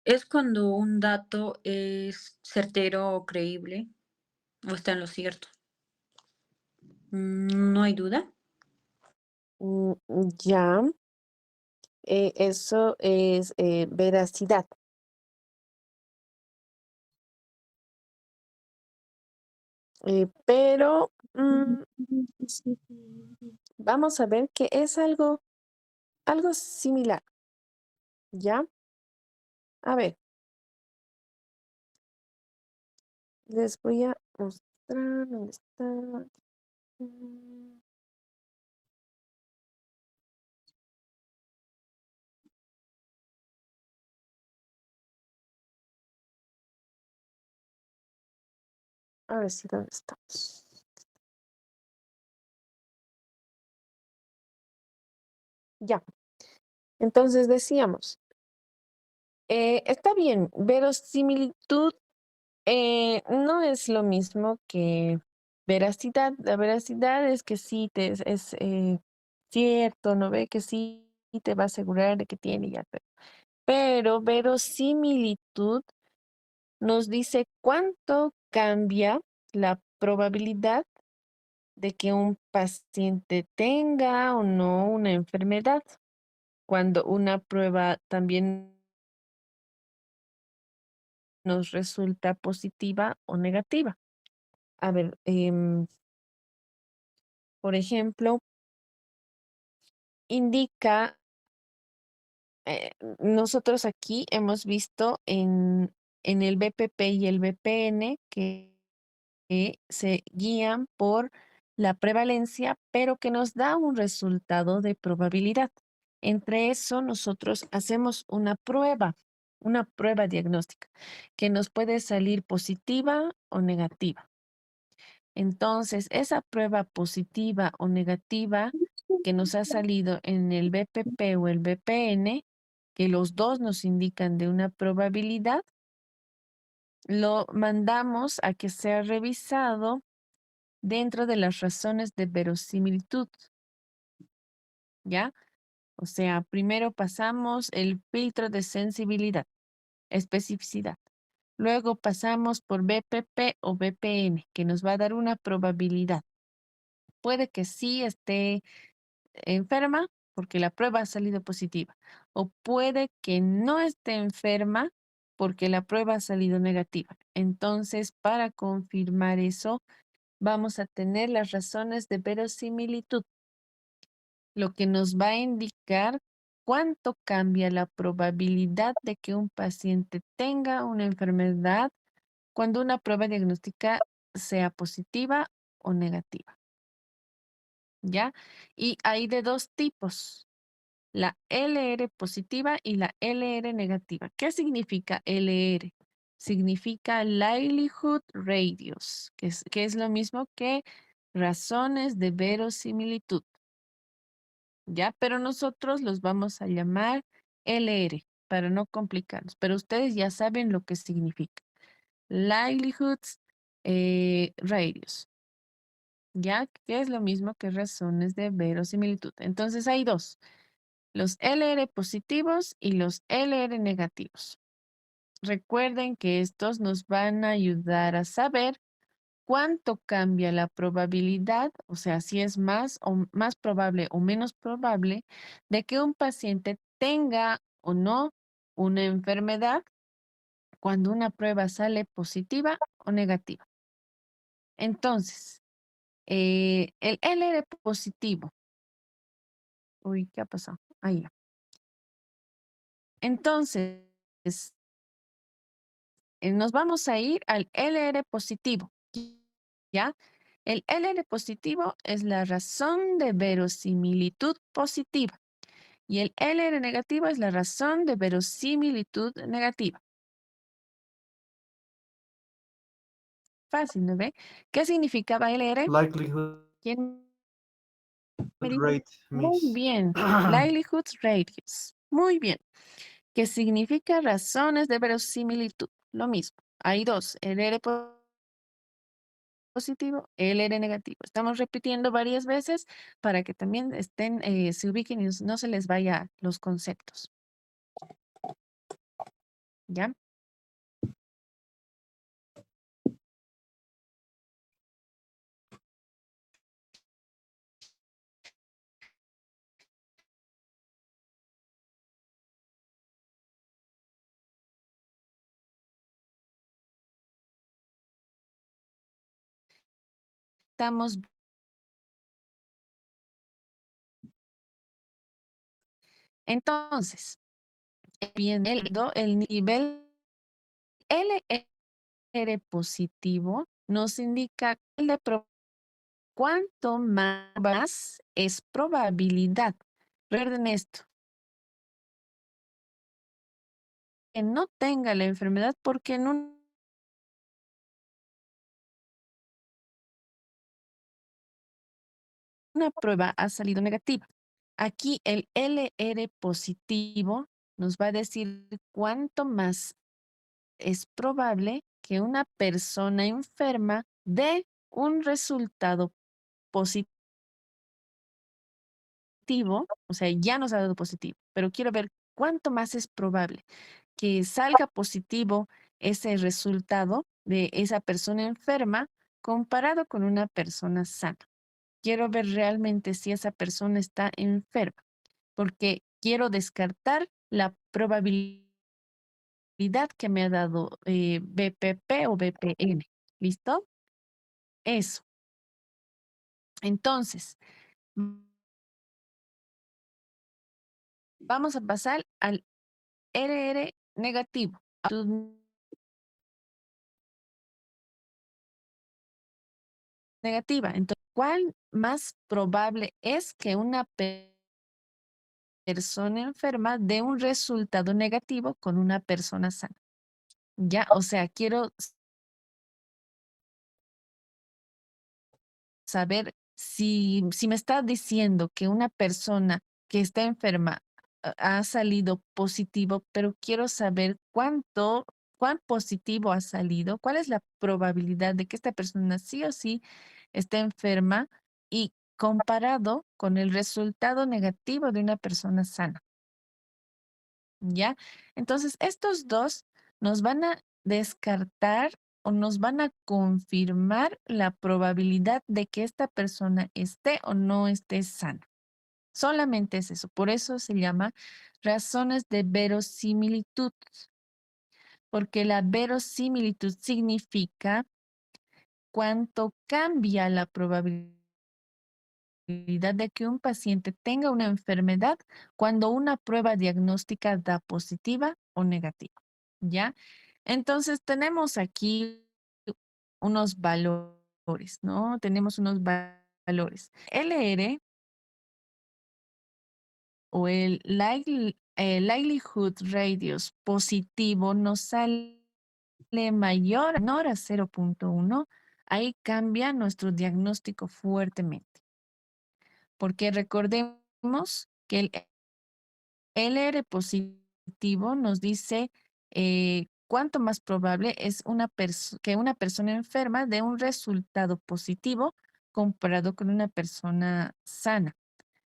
es cuando un dato es certero o creíble o está en lo cierto. No hay duda. Mm, ya, eso es veracidad. Pero vamos a ver que es algo similar. ¿Ya? A ver, Les voy a mostrar dónde está. Mm, A ver si dónde estamos. Ya. Entonces decíamos, está bien, verosimilitud no es lo mismo que veracidad. La veracidad es que sí es cierto, ¿no ve? Que sí te va a asegurar de que tiene ya. Pero verosimilitud nos dice cuánto cambia la probabilidad de que un paciente tenga o no una enfermedad cuando una prueba también nos resulta positiva o negativa. A ver, por ejemplo, indica, nosotros aquí hemos visto en el BPP y el BPN que se guían por la prevalencia, pero que nos da un resultado de probabilidad. Entre eso, nosotros hacemos una prueba diagnóstica, que nos puede salir positiva o negativa. Entonces, esa prueba positiva o negativa que nos ha salido en el BPP o el BPN, que los dos nos indican de una probabilidad, lo mandamos a que sea revisado dentro de las razones de verosimilitud, ¿ya? O sea, primero pasamos el filtro de sensibilidad, especificidad. Luego pasamos por BPP o BPN, que nos va a dar una probabilidad. Puede que sí esté enferma porque la prueba ha salido positiva, o puede que no esté enferma porque la prueba ha salido negativa. Entonces, para confirmar eso, vamos a tener las razones de verosimilitud, lo que nos va a indicar cuánto cambia la probabilidad de que un paciente tenga una enfermedad cuando una prueba diagnóstica sea positiva o negativa, ¿ya? Y hay de dos tipos, la LR positiva y la LR negativa. ¿Qué significa LR? Significa likelihood radius, que es lo mismo que razones de verosimilitud, ¿ya? Pero nosotros los vamos a llamar LR para no complicarnos, pero ustedes ya saben lo que significa. Likelihoods radius, ¿ya? Que es lo mismo que razones de verosimilitud. Entonces hay dos, los LR positivos y los LR negativos. Recuerden que estos nos van a ayudar a saber cuánto cambia la probabilidad, o sea, si es más o más probable o menos probable de que un paciente tenga o no una enfermedad cuando una prueba sale positiva o negativa. Entonces, el LR positivo. Uy, ¿qué ha pasado? Ahí. Entonces, nos vamos a ir al LR positivo, ¿ya? El LR positivo es la razón de verosimilitud positiva y el LR negativo es la razón de verosimilitud negativa. Fácil, ¿no ve? ¿Qué significaba LR? Likelihood ¿Quién me dice? rate, Muy Miss. bien. Likelihood radius. Muy bien. ¿Qué significa razones de verosimilitud? Lo mismo. Hay dos, LR positivo, LR negativo. Estamos repitiendo varias veces para que también se ubiquen y no se les vaya los conceptos. ¿Ya? Estamos entonces, viendo el nivel LR LR positivo nos indica cuánto más es probabilidad. Recuerden esto, que no tenga la enfermedad porque en una prueba ha salido negativa. Aquí el LR positivo nos va a decir cuánto más es probable que una persona enferma dé un resultado positivo, o sea, ya nos ha dado positivo, pero quiero ver cuánto más es probable que salga positivo ese resultado de esa persona enferma comparado con una persona sana. Quiero ver realmente si esa persona está enferma, porque quiero descartar la probabilidad que me ha dado BPP o BPN. ¿Listo? Eso. Entonces, vamos a pasar al RR negativo. Negativa. Entonces, ¿cuál más probable es que una persona enferma dé un resultado negativo con una persona sana? Ya, o sea, quiero saber si me está diciendo que una persona que está enferma ha salido positivo, pero quiero saber cuán positivo ha salido, cuál es la probabilidad de que esta persona sí o sí esté enferma y comparado con el resultado negativo de una persona sana. ¿Ya? Entonces, estos dos nos van a descartar o nos van a confirmar la probabilidad de que esta persona esté o no esté sana. Solamente es eso. Por eso se llama razones de verosimilitud, porque la verosimilitud significa cuánto cambia la probabilidad de que un paciente tenga una enfermedad cuando una prueba diagnóstica da positiva o negativa, ¿ya? Entonces tenemos aquí unos valores, ¿no? Tenemos unos valores. LR o el likelihood radius positivo nos sale mayor o menor a 0.1. Ahí cambia nuestro diagnóstico fuertemente. Porque recordemos que el LR positivo nos dice cuánto más probable es que una persona enferma dé un resultado positivo comparado con una persona sana.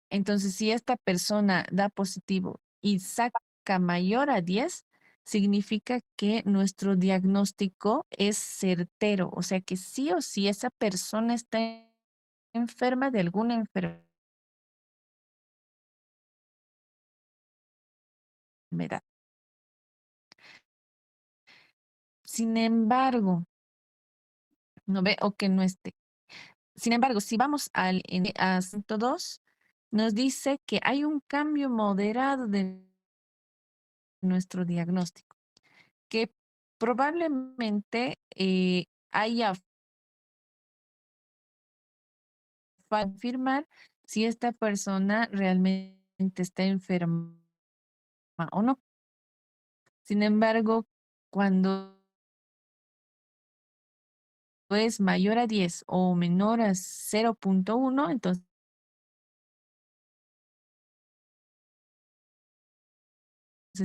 Entonces, si esta persona da positivo y saca mayor a 10, significa que nuestro diagnóstico es certero, o sea que sí o sí esa persona está enferma de alguna enfermedad. Sin embargo, no ve o que no esté. Sin embargo, si vamos a 102, nos dice que hay un cambio moderado de nuestro diagnóstico, que probablemente haya confirmar si esta persona realmente está enferma o no. Sin embargo, cuando es mayor a 10 o menor a 0.1, entonces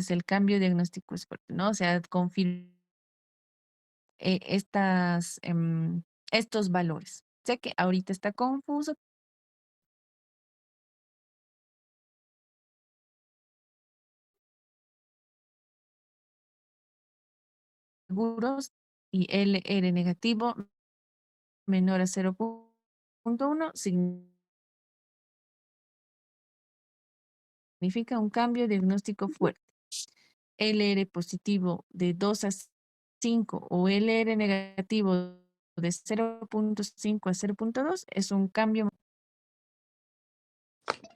el cambio diagnóstico es fuerte, ¿no? O sea, confirma estos valores. Sé que ahorita está confuso, seguros, y LR negativo menor a 0.1 significa un cambio diagnóstico fuerte. LR positivo de 2 a 5 o LR negativo de 0.5 a 0.2 es un cambio.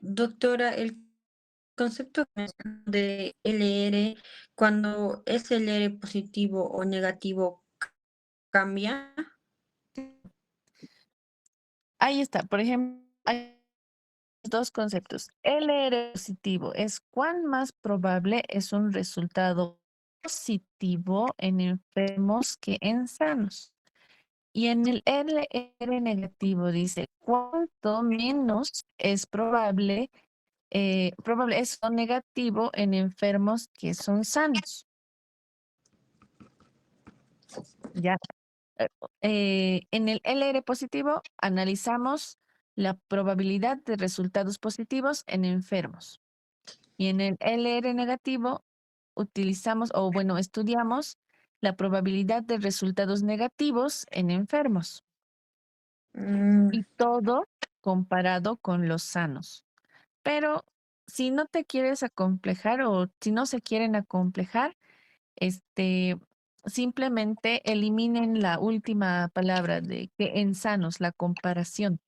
Doctora, el concepto de LR, cuando es LR positivo o negativo, cambia. Ahí está, por ejemplo, hay dos conceptos. LR positivo es cuán más probable es un resultado positivo en enfermos que en sanos. Y en el LR negativo dice cuánto menos es probable es lo negativo en enfermos que son sanos. Ya. En el LR positivo analizamos la probabilidad de resultados positivos en enfermos. Y en el LR negativo utilizamos, o bueno, estudiamos la probabilidad de resultados negativos en enfermos. Y todo comparado con los sanos. Pero si no te quieres acomplejar o si no se quieren acomplejar, simplemente eliminen la última palabra de que en sanos, la comparación.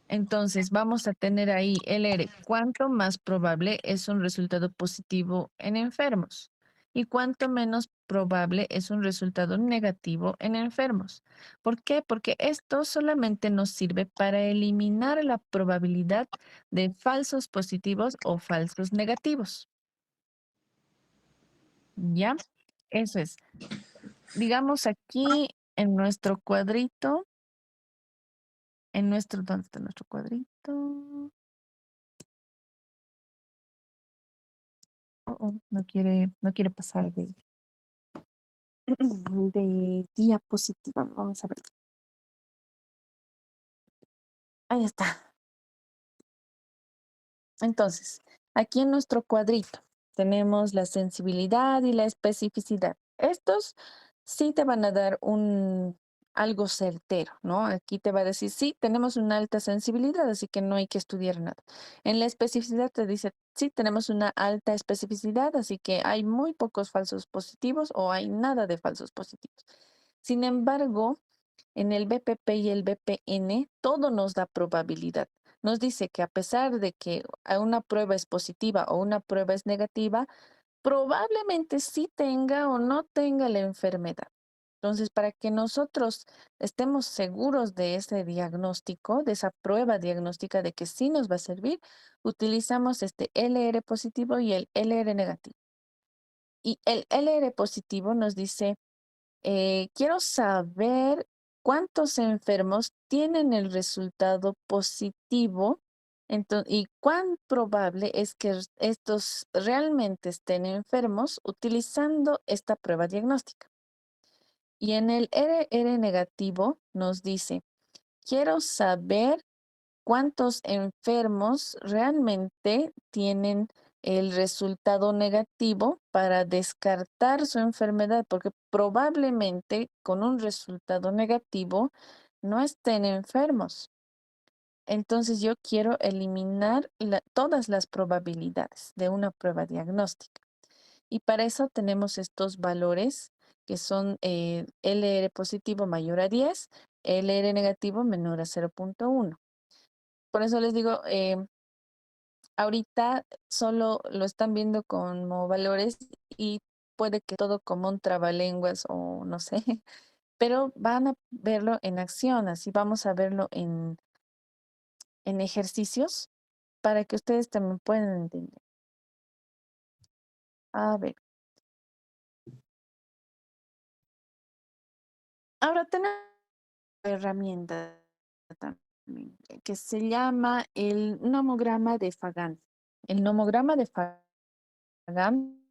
Entonces vamos a tener ahí LR. ¿Cuánto más probable es un resultado positivo en enfermos? ¿Y cuánto menos probable es un resultado negativo en enfermos? ¿Por qué? Porque esto solamente nos sirve para eliminar la probabilidad de falsos positivos o falsos negativos. ¿Ya? Eso es. Digamos aquí en nuestro cuadrito, ¿dónde está nuestro cuadrito? No quiere pasar de diapositiva. Vamos a ver. Ahí está. Entonces, aquí en nuestro cuadrito tenemos la sensibilidad y la especificidad. Estos sí te van a dar algo certero, ¿no? Aquí te va a decir, sí, tenemos una alta sensibilidad, así que no hay que estudiar nada. En la especificidad te dice, sí, tenemos una alta especificidad, así que hay muy pocos falsos positivos o hay nada de falsos positivos. Sin embargo, en el BPP y el BPN, todo nos da probabilidad. Nos dice que a pesar de que una prueba es positiva o una prueba es negativa, probablemente sí tenga o no tenga la enfermedad. Entonces, para que nosotros estemos seguros de ese diagnóstico, de esa prueba diagnóstica de que sí nos va a servir, utilizamos este LR positivo y el LR negativo. Y el LR positivo nos dice, quiero saber cuántos enfermos tienen el resultado positivo y cuán probable es que estos realmente estén enfermos utilizando esta prueba diagnóstica. Y en el RR negativo nos dice, quiero saber cuántos enfermos realmente tienen el resultado negativo para descartar su enfermedad, porque probablemente con un resultado negativo no estén enfermos. Entonces yo quiero eliminar todas las probabilidades de una prueba diagnóstica. Y para eso tenemos estos valores que son LR positivo mayor a 10, LR negativo menor a 0.1. Por eso les digo, ahorita solo lo están viendo como valores y puede que todo como un trabalenguas o no sé, pero van a verlo en acción, así vamos a verlo en ejercicios para que ustedes también puedan entender. A ver. Ahora tenemos una herramienta también que se llama el nomograma de Fagan. El nomograma de Fagan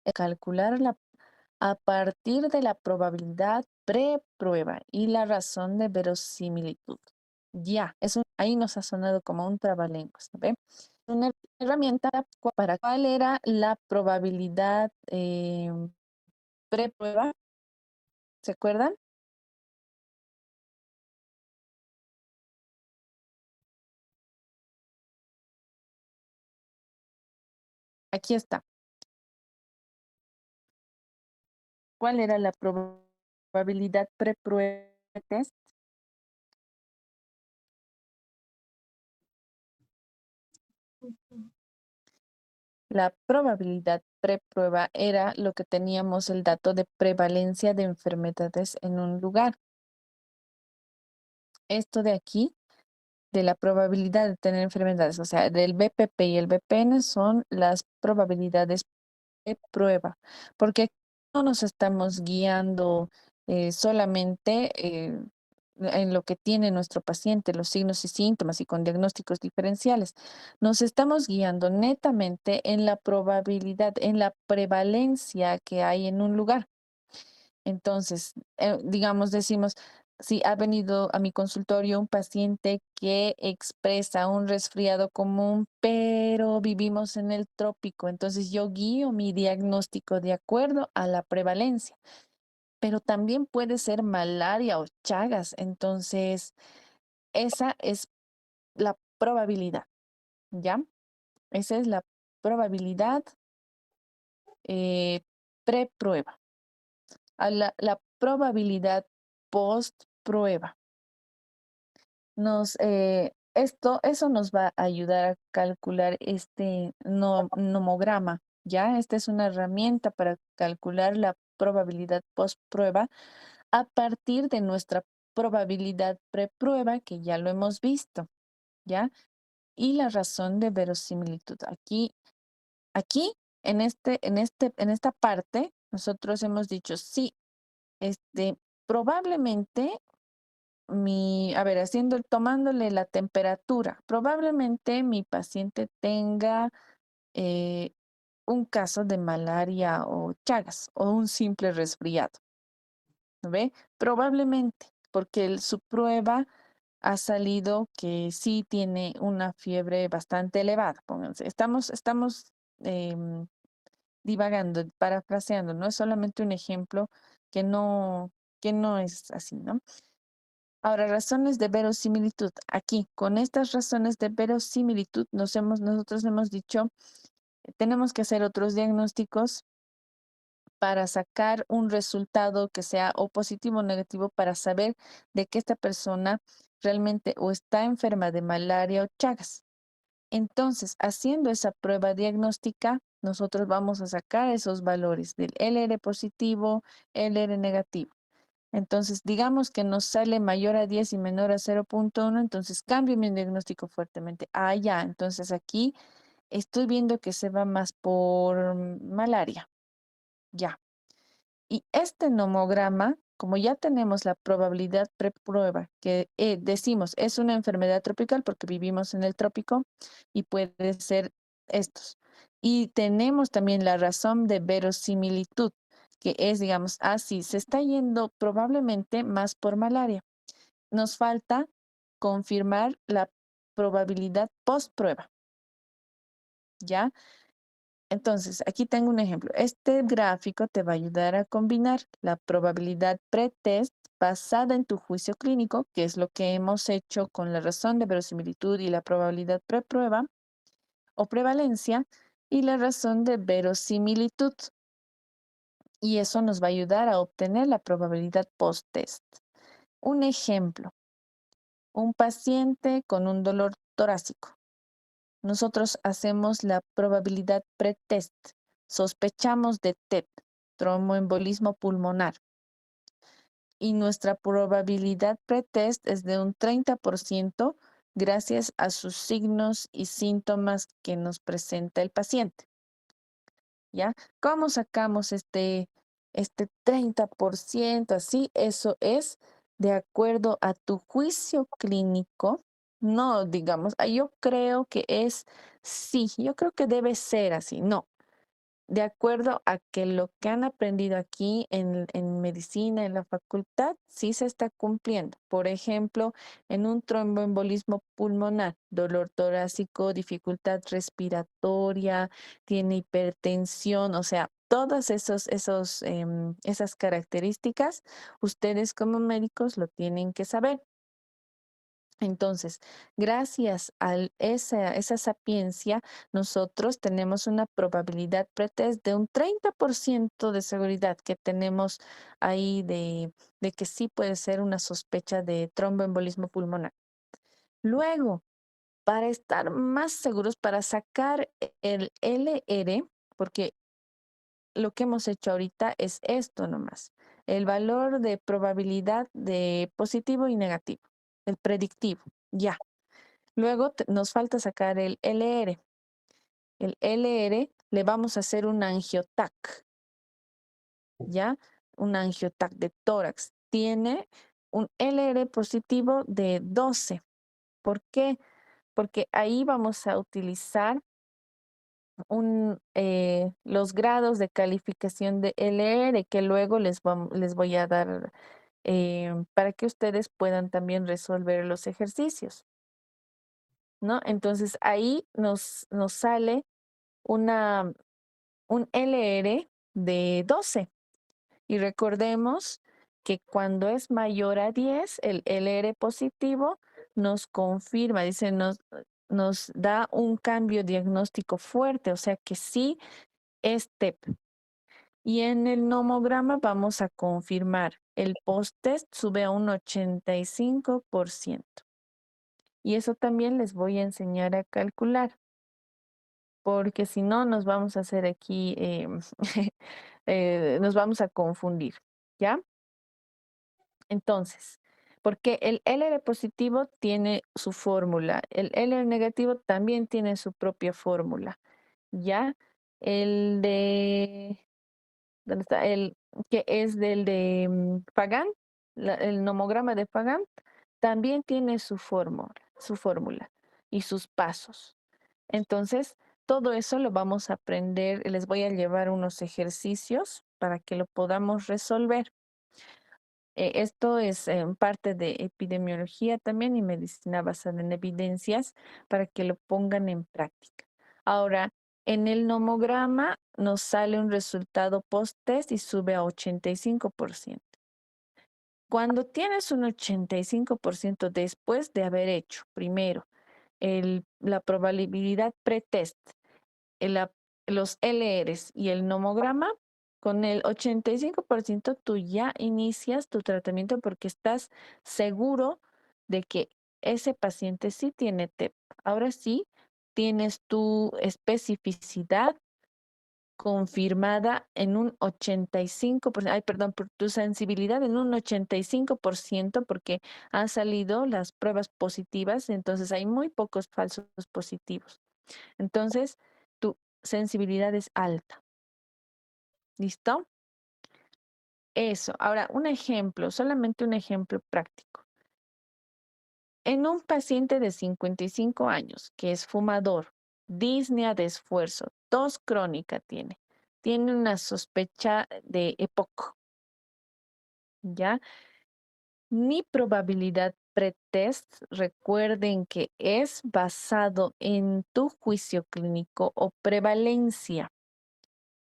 es calcular a partir de la probabilidad preprueba y la razón de verosimilitud. Ya, ahí nos ha sonado como un trabalenguas, ¿no ve? Una herramienta para cuál era la probabilidad preprueba, ¿se acuerdan? Aquí está. ¿Cuál era la probabilidad preprueba test? La probabilidad preprueba era lo que teníamos el dato de prevalencia de enfermedades en un lugar. Esto de aquí, de la probabilidad de tener enfermedades, o sea, del BPP y el BPN son las probabilidades de prueba, porque no nos estamos guiando solamente en lo que tiene nuestro paciente, los signos y síntomas y con diagnósticos diferenciales. Nos estamos guiando netamente en la probabilidad, en la prevalencia que hay en un lugar. Entonces, digamos, decimos, si ha venido a mi consultorio un paciente que expresa un resfriado común, pero vivimos en el trópico, entonces yo guío mi diagnóstico de acuerdo a la prevalencia, pero también puede ser malaria o Chagas, entonces esa es la probabilidad, ¿ya? Esa es la probabilidad preprueba. A la probabilidad post prueba. Eso nos va a ayudar a calcular este nomograma, ¿ya? Esta es una herramienta para calcular la probabilidad post prueba a partir de nuestra probabilidad preprueba, que ya lo hemos visto, ¿ya? Y la razón de verosimilitud. Aquí, en esta parte, nosotros hemos dicho, sí, probablemente tomándole la temperatura, probablemente mi paciente tenga eh, un caso de malaria o Chagas o un simple resfriado, ¿no ve? Probablemente, porque su prueba ha salido que sí tiene una fiebre bastante elevada. Pónganse, estamos em, divagando, parafraseando, no es solamente un ejemplo que no es así, ¿no? Ahora, razones de verosimilitud. Aquí, con estas razones de verosimilitud, nosotros hemos dicho, tenemos que hacer otros diagnósticos para sacar un resultado que sea o positivo o negativo para saber de que esta persona realmente o está enferma de malaria o Chagas. Entonces, haciendo esa prueba diagnóstica, nosotros vamos a sacar esos valores del LR positivo, LR negativo. Entonces, digamos que nos sale mayor a 10 y menor a 0.1, entonces cambio mi diagnóstico fuertemente. Ah, ya, entonces aquí estoy viendo que se va más por malaria. Ya. Y este nomograma, como ya tenemos la probabilidad preprueba, que decimos es una enfermedad tropical porque vivimos en el trópico y puede ser estos. Y tenemos también la razón de verosimilitud, que es, digamos, así, se está yendo probablemente más por malaria. Nos falta confirmar la probabilidad post prueba, ¿ya? Entonces, aquí tengo un ejemplo. Este gráfico te va a ayudar a combinar la probabilidad pretest basada en tu juicio clínico, que es lo que hemos hecho con la razón de verosimilitud y la probabilidad preprueba o prevalencia, y la razón de verosimilitud. Y eso nos va a ayudar a obtener la probabilidad post-test. Un ejemplo, un paciente con un dolor torácico. Nosotros hacemos la probabilidad pretest. Sospechamos de TEP, tromboembolismo pulmonar. Y nuestra probabilidad pretest es de un 30% gracias a sus signos y síntomas que nos presenta el paciente. ¿Ya? ¿Cómo sacamos este 30%? Así, eso es de acuerdo a tu juicio clínico. No, digamos, yo creo que sí, yo creo que debe ser así. No, de acuerdo a que lo que han aprendido aquí en medicina, en la facultad, sí se está cumpliendo. Por ejemplo, en un tromboembolismo pulmonar, dolor torácico, dificultad respiratoria, tiene hipertensión, o sea, todas esas características, ustedes como médicos lo tienen que saber. Entonces, gracias a esa sapiencia, nosotros tenemos una probabilidad pretest de un 30% de seguridad que tenemos ahí de que sí puede ser una sospecha de tromboembolismo pulmonar. Luego, para estar más seguros, para sacar el LR, porque lo que hemos hecho ahorita es esto nomás, el valor de probabilidad de positivo y negativo, el predictivo, ya. Luego nos falta sacar el LR. El LR le vamos a hacer un angiotac, ¿ya? Un angiotac de tórax. Tiene un LR positivo de 12. ¿Por qué? Porque ahí vamos a utilizar los grados de calificación de LR que luego les voy a dar para que ustedes puedan también resolver los ejercicios, ¿no? Entonces ahí nos sale un LR de 12. Y recordemos que cuando es mayor a 10, el LR positivo nos confirma, dice, nos da un cambio diagnóstico fuerte, o sea que sí es TEP. Y en el nomograma vamos a confirmar, el post-test sube a un 85%. Y eso también les voy a enseñar a calcular, porque si no nos vamos a hacer aquí, nos vamos a confundir, ¿ya? Entonces, porque el LR positivo tiene su fórmula, el LR negativo también tiene su propia fórmula, ¿ya? El de, ¿dónde está? El que es del de Fagan, el nomograma de Fagan, también tiene su fórmula y sus pasos. Entonces, todo eso lo vamos a aprender, les voy a llevar unos ejercicios para que lo podamos resolver. Esto es parte de epidemiología también y medicina basada en evidencias para que lo pongan en práctica. Ahora, en el nomograma nos sale un resultado post-test y sube a 85%. Cuando tienes un 85% después de haber hecho primero la probabilidad pretest, el- los LRs y el nomograma, con el 85% tú ya inicias tu tratamiento porque estás seguro de que ese paciente sí tiene TEP. Ahora sí, tienes tu especificidad confirmada en un 85%, ay, perdón, por tu sensibilidad en un 85% porque han salido las pruebas positivas, entonces hay muy pocos falsos positivos. Entonces, tu sensibilidad es alta. ¿Listo? Eso. Ahora, un ejemplo, solamente un ejemplo práctico. En un paciente de 55 años que es fumador, disnea de esfuerzo, tos crónica tiene una sospecha de EPOC, ¿ya? Mi probabilidad pretest, recuerden que es basado en tu juicio clínico o prevalencia.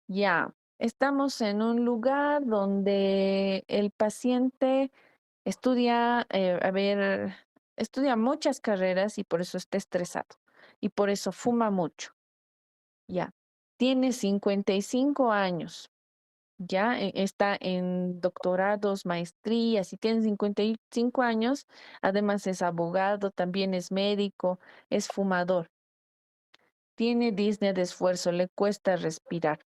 Ya, estamos en un lugar donde el paciente estudia, estudia muchas carreras y por eso está estresado y por eso fuma mucho. Ya, tiene 55 años, ya está en doctorados, maestrías y tiene 55 años, además es abogado, también es médico, es fumador, tiene disnea de esfuerzo, le cuesta respirar.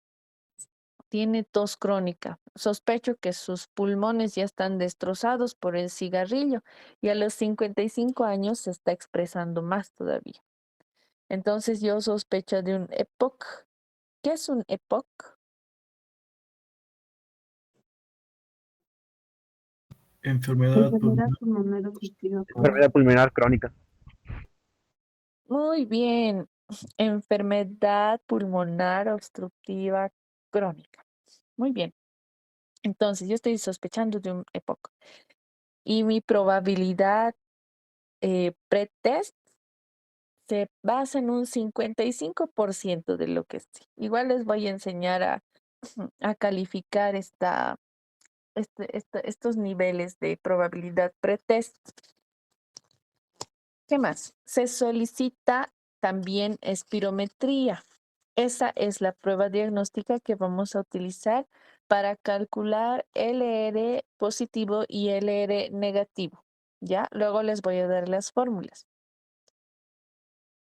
Tiene tos crónica. Sospecho que sus pulmones ya están destrozados por el cigarrillo y a los 55 años se está expresando más todavía. Entonces yo sospecho de un EPOC. ¿Qué es un EPOC? Enfermedad Enfermedad pulmonar pulmonar obstructiva crónica. Enfermedad pulmonar crónica. Muy bien. Enfermedad pulmonar obstructiva crónica. Muy bien. Entonces yo estoy sospechando de un EPOC. Y mi probabilidad pretest se basa en un 55% de lo que sí. Igual les voy a enseñar a calificar estos niveles de probabilidad pretest. ¿Qué más? Se solicita también espirometría. Esa es la prueba diagnóstica que vamos a utilizar para calcular LR positivo y LR negativo. ¿Ya? Luego les voy a dar las fórmulas.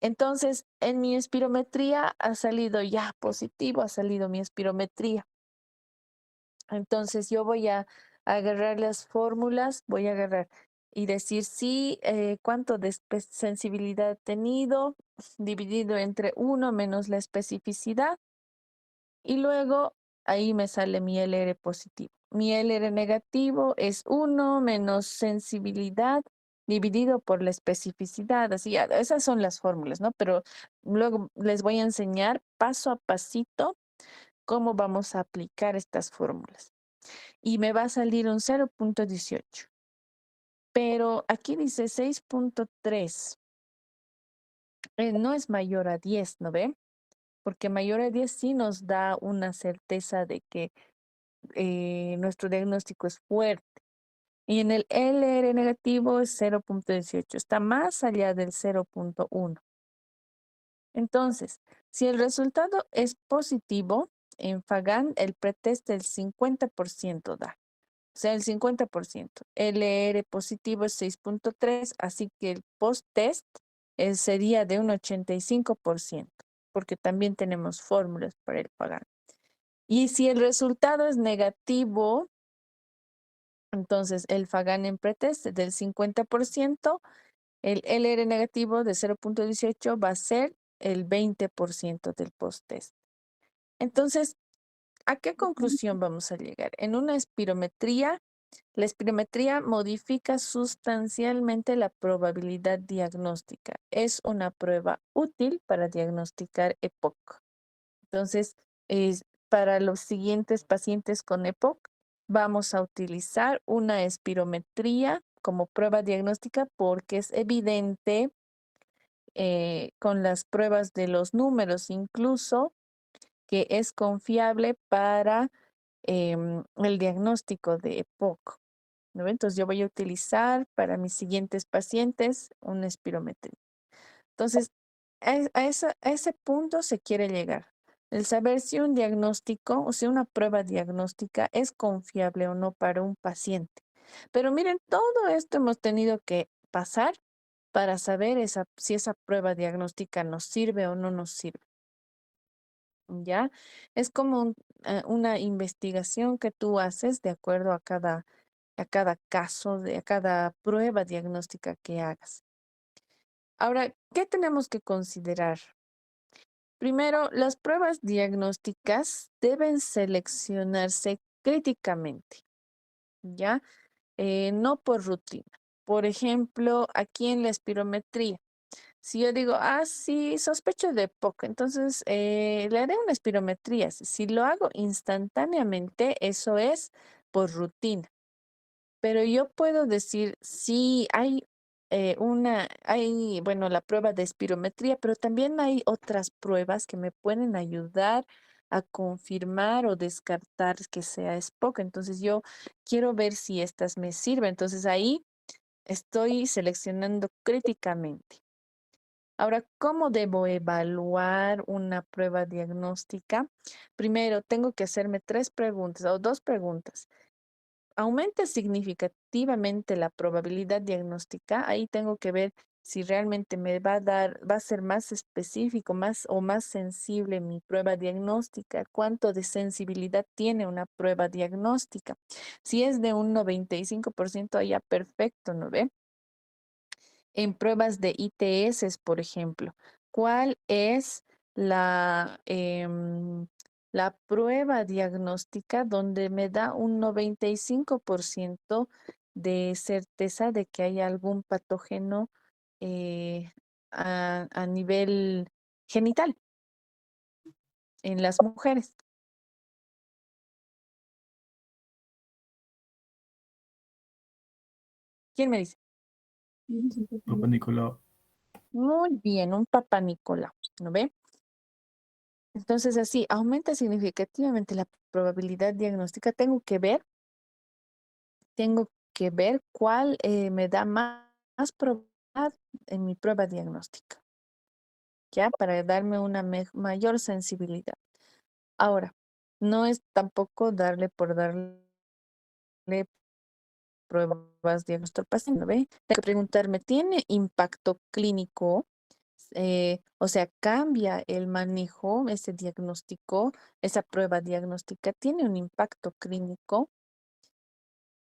Entonces, en mi espirometría ha salido ya positivo, ha salido mi espirometría. Entonces, yo voy a agarrar las fórmulas, voy a agarrar y decir sí, cuánto de sensibilidad he tenido, dividido entre 1 menos la especificidad, y luego ahí me sale mi LR positivo. Mi LR negativo es 1 menos sensibilidad dividido por la especificidad. Así, esas son las fórmulas, ¿no? Pero luego les voy a enseñar paso a pasito cómo vamos a aplicar estas fórmulas. Y me va a salir un 0.18. Pero aquí dice 6.3. No es mayor a 10, ¿no ve? Porque mayor a 10 sí nos da una certeza de que nuestro diagnóstico es fuerte. Y en el LR negativo es 0.18, está más allá del 0.1. Entonces, si el resultado es positivo, en Fagan el pretest del 50% da. O sea, el 50%. LR positivo es 6.3, así que el post-test sería de un 85%, porque también tenemos fórmulas para el Fagan. Y si el resultado es negativo, entonces el Fagan en pretest del 50%, el LR negativo de 0.18 va a ser el 20% del post-test. Entonces, ¿a qué conclusión vamos a llegar? En una espirometría, la espirometría modifica sustancialmente la probabilidad diagnóstica. Es una prueba útil para diagnosticar EPOC. Entonces, para los siguientes pacientes con EPOC, vamos a utilizar una espirometría como prueba diagnóstica porque es evidente con las pruebas de los números incluso que es confiable para el diagnóstico de EPOC, ¿no? Entonces yo voy a utilizar para mis siguientes pacientes una espirometría. Entonces, a ese punto se quiere llegar. El saber si un diagnóstico, o sea, una prueba diagnóstica es confiable o no para un paciente. Pero miren, todo esto hemos tenido que pasar para saber si esa prueba diagnóstica nos sirve o no nos sirve. ¿Ya? Es como una investigación que tú haces de acuerdo a cada caso, a cada prueba diagnóstica que hagas. Ahora, ¿qué tenemos que considerar? Primero, las pruebas diagnósticas deben seleccionarse críticamente, ¿ya? No por rutina. Por ejemplo, aquí en la espirometría, si yo digo, sí, sospecho de EPOC, entonces le haré una espirometría. Si lo hago instantáneamente, eso es por rutina. Pero yo puedo decir, sí, hay bueno, la prueba de espirometría, pero también hay otras pruebas que me pueden ayudar a confirmar o descartar que sea EPOC. Entonces yo quiero ver si estas me sirven. Entonces ahí estoy seleccionando críticamente. Ahora, ¿cómo debo evaluar una prueba diagnóstica? Primero, tengo que hacerme 3 preguntas o 2 preguntas. ¿Aumenta significativamente la probabilidad diagnóstica? Ahí tengo que ver si realmente me va a ser más específico, más sensible mi prueba diagnóstica. ¿Cuánto de sensibilidad tiene una prueba diagnóstica? Si es de un 95%, ya perfecto, ¿no ve? En pruebas de ITS, por ejemplo, ¿cuál es la prueba diagnóstica donde me da un 95% de certeza de que hay algún patógeno eh, a nivel genital en las mujeres? ¿Quién me dice? Papá Nicolau. Muy bien, un Papá Nicolau, ¿no ve? Entonces, así aumenta significativamente la probabilidad diagnóstica. Tengo que ver cuál me da más probabilidad en mi prueba diagnóstica, ¿ya? Para darme una mayor sensibilidad. Ahora, no es tampoco darle por darle pruebas diagnósticas al paciente, ¿ve? Tengo que preguntarme, ¿tiene impacto clínico? o sea, cambia el manejo, ese diagnóstico, esa prueba diagnóstica tiene un impacto clínico.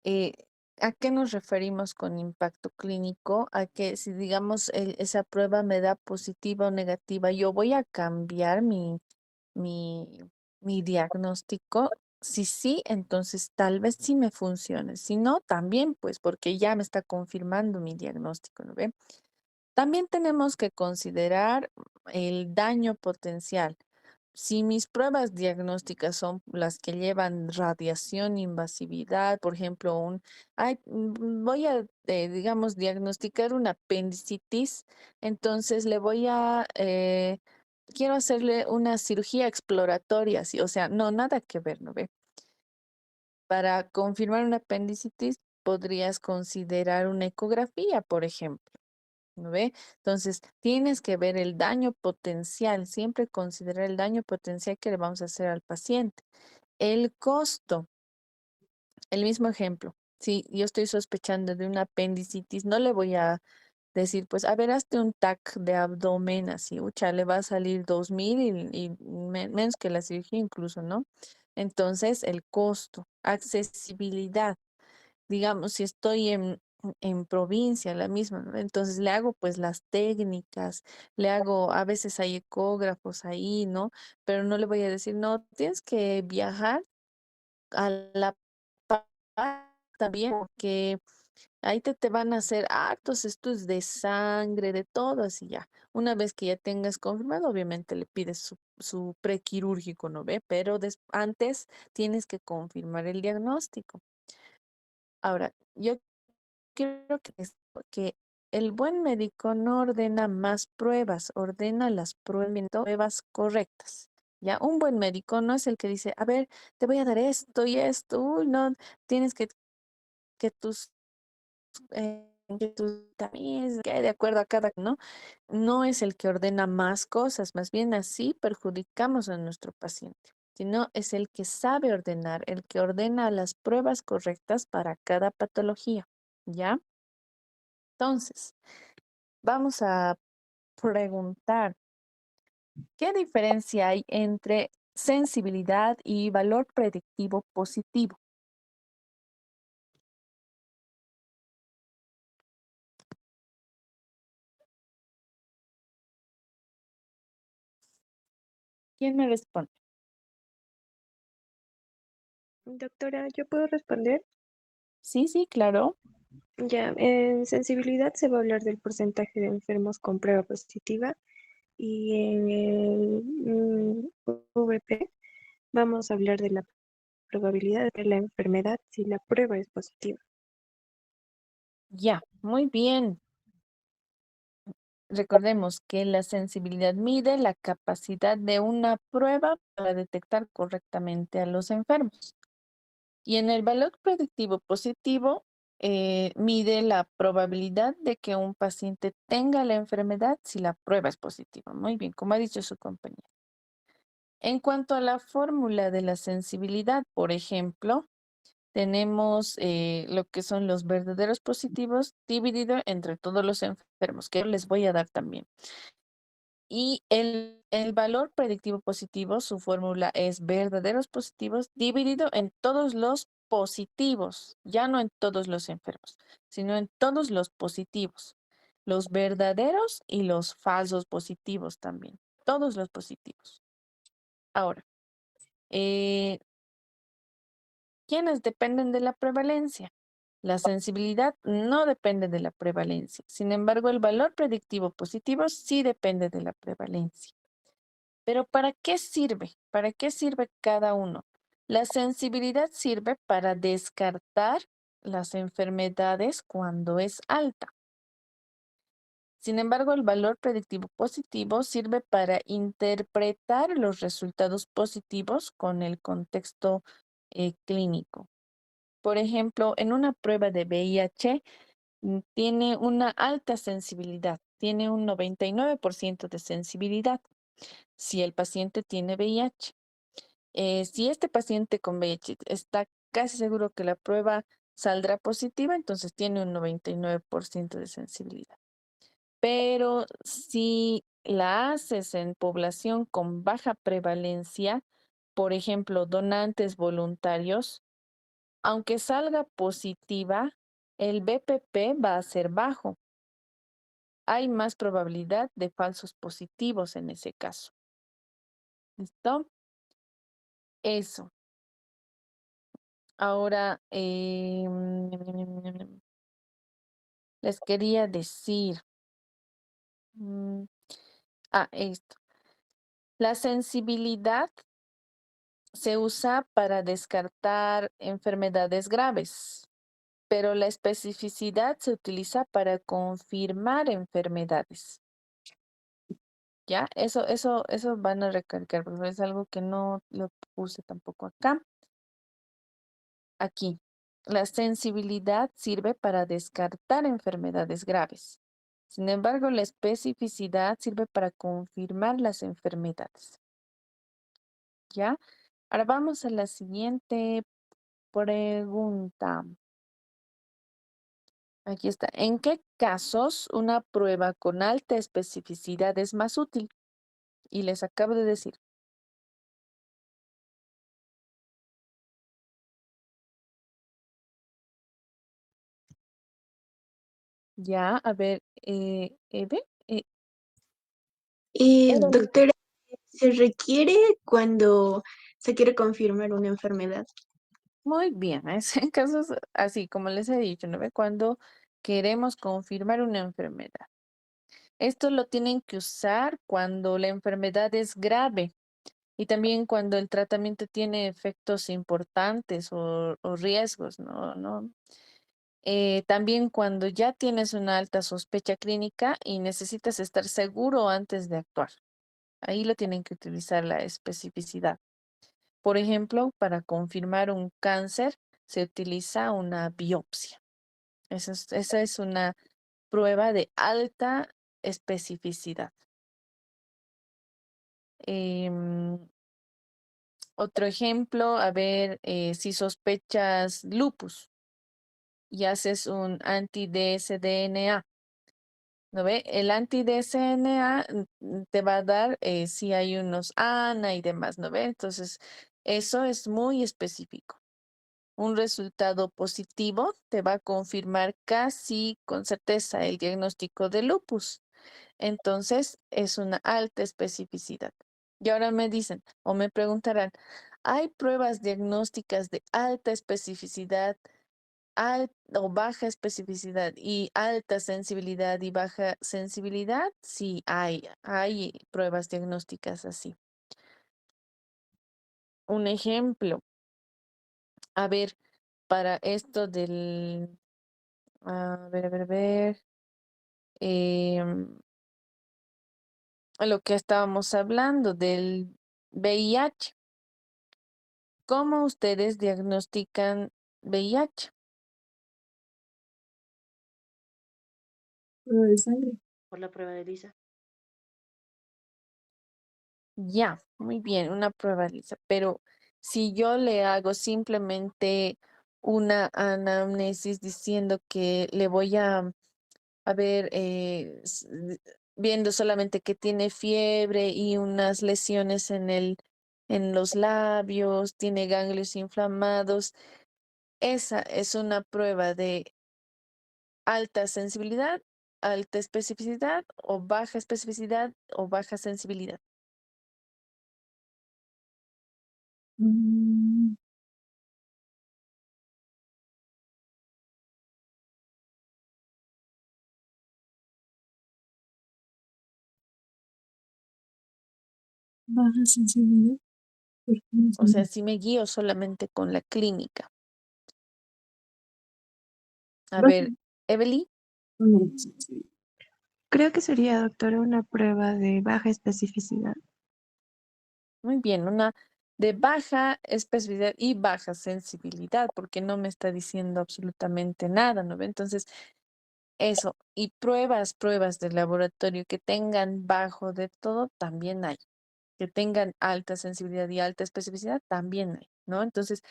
Eh, ¿A qué nos referimos con impacto clínico? A que si digamos esa prueba me da positiva o negativa, yo voy a cambiar mi, mi diagnóstico. Si sí, entonces tal vez sí me funcione. Si no, también pues porque ya me está confirmando mi diagnóstico, ¿no ve? También tenemos que considerar el daño potencial. Si mis pruebas diagnósticas son las que llevan radiación, invasividad, por ejemplo, voy a, digamos, diagnosticar una apendicitis, entonces quiero hacerle una cirugía exploratoria, sí, o sea, no, nada que ver, ¿no ve? Para confirmar una apendicitis, podrías considerar una ecografía, por ejemplo. ¿No ve? Entonces, tienes que ver el daño potencial, siempre considerar el daño potencial que le vamos a hacer al paciente. El costo, el mismo ejemplo. Si yo estoy sospechando de una apendicitis, no le voy a decir, pues, a ver, hazte un TAC de abdomen así, ucha, le va a salir 2.000 menos que la cirugía incluso, ¿no? Entonces, el costo, accesibilidad digamos, si estoy en provincia, la misma, ¿no? Entonces le hago pues las técnicas, a veces hay ecógrafos ahí, ¿no? Pero no le voy a decir, no, tienes que viajar a La Paz también, porque ahí te van a hacer hartos estudios de sangre, de todo, así ya. Una vez que ya tengas confirmado, obviamente le pides su prequirúrgico, ¿no ve? Pero antes tienes que confirmar el diagnóstico. Ahora, yo creo que el buen médico no ordena más pruebas, ordena las pruebas correctas. Ya, un buen médico no es el que dice, a ver, te voy a dar esto y esto, uy, no, tienes que tus vitaminas, que de acuerdo a cada, ¿no? No es el que ordena más cosas, más bien así perjudicamos a nuestro paciente, sino es el que sabe ordenar, el que ordena las pruebas correctas para cada patología, ¿ya? Entonces, vamos a preguntar, ¿qué diferencia hay entre sensibilidad y valor predictivo positivo? ¿Quién me responde? Doctora, ¿yo puedo responder? Sí, sí, claro. Ya, en sensibilidad se va a hablar del porcentaje de enfermos con prueba positiva y en el VP vamos a hablar de la probabilidad de la enfermedad si la prueba es positiva. Ya, muy bien. Recordemos que la sensibilidad mide la capacidad de una prueba para detectar correctamente a los enfermos. Y en el valor predictivo positivo, mide la probabilidad de que un paciente tenga la enfermedad si la prueba es positiva. Muy bien, como ha dicho su compañera. En cuanto a la fórmula de la sensibilidad, por ejemplo, tenemos lo que son los verdaderos positivos dividido entre todos los enfermos, que les voy a dar también. Y el valor predictivo positivo, su fórmula es verdaderos positivos dividido en todos los positivos, ya no en todos los enfermos, sino en todos los positivos, los verdaderos y los falsos positivos también, todos los positivos. Ahora, eh, ¿quiénes dependen de la prevalencia? La sensibilidad no depende de la prevalencia. Sin embargo, el valor predictivo positivo sí depende de la prevalencia. Pero ¿para qué sirve? ¿Para qué sirve cada uno? La sensibilidad sirve para descartar las enfermedades cuando es alta. Sin embargo, el valor predictivo positivo sirve para interpretar los resultados positivos con el contexto clínico. Por ejemplo, en una prueba de VIH tiene una alta sensibilidad, tiene un 99% de sensibilidad si el paciente tiene VIH. Si este paciente con VIH está casi seguro que la prueba saldrá positiva, entonces tiene un 99% de sensibilidad. Pero si la haces en población con baja prevalencia, por ejemplo, donantes voluntarios, aunque salga positiva, el BPP va a ser bajo. Hay más probabilidad de falsos positivos en ese caso. ¿Listo? Eso. Ahora, les quería decir, mm, esto. La sensibilidad se usa para descartar enfermedades graves, pero la especificidad se utiliza para confirmar enfermedades. ¿Ya? Eso van a recalcar, porque es algo que no lo puse tampoco acá. Aquí. La sensibilidad sirve para descartar enfermedades graves. Sin embargo, la especificidad sirve para confirmar las enfermedades. ¿Ya? Ahora vamos a la siguiente pregunta. Aquí está. ¿En qué casos una prueba con alta especificidad es más útil? Y les acabo de decir. Ya, a ver, Eve, Evelyn. Doctora, ¿se requiere cuando se quiere confirmar una enfermedad? Muy bien, es en casos así como les he dicho, ¿no ve? Cuando queremos confirmar una enfermedad. Esto lo tienen que usar cuando la enfermedad es grave y también cuando el tratamiento tiene efectos importantes o riesgos, ¿no? También cuando ya tienes una alta sospecha clínica y necesitas estar seguro antes de actuar. Ahí lo tienen que utilizar la especificidad. Por ejemplo, para confirmar un cáncer se utiliza una biopsia. Esa es una prueba de alta especificidad. Em, Otro ejemplo, a ver, si sospechas lupus y haces un anti-dsDNA, ¿no ve? El anti-dsDNA te va a dar si hay unos ANA y demás, ¿no ve? Entonces, eso es muy específico. Un resultado positivo te va a confirmar casi con certeza el diagnóstico de lupus. Entonces, es una alta especificidad. Y ahora me dicen o me preguntarán, ¿hay pruebas diagnósticas de alta especificidad, o baja especificidad y alta sensibilidad y baja sensibilidad? Sí, hay pruebas diagnósticas así. Un ejemplo, a ver, para esto del, a ver, lo que estábamos hablando del VIH. ¿Cómo ustedes diagnostican VIH? Prueba de sangre. Por la prueba de Lisa. Ya, muy bien, una prueba lisa. Pero si yo le hago simplemente una anamnesis diciendo que le voy a ver, viendo solamente que tiene fiebre y unas lesiones en los labios, tiene ganglios inflamados, esa es una prueba de alta sensibilidad, alta especificidad o baja sensibilidad. Mm, baja sensibilidad. ¿Por qué no O sea, sensibilidad? si me guío solamente con la clínica. A Baja ver, Evely, sensibilidad. Creo que sería, doctora, una prueba de baja especificidad. muy bien, una de baja especificidad y baja sensibilidad, porque no me está diciendo absolutamente nada, ¿no ve? Entonces, eso, y pruebas de laboratorio que tengan bajo de todo, también hay. Que tengan alta sensibilidad y alta especificidad, también hay, ¿no? Entonces,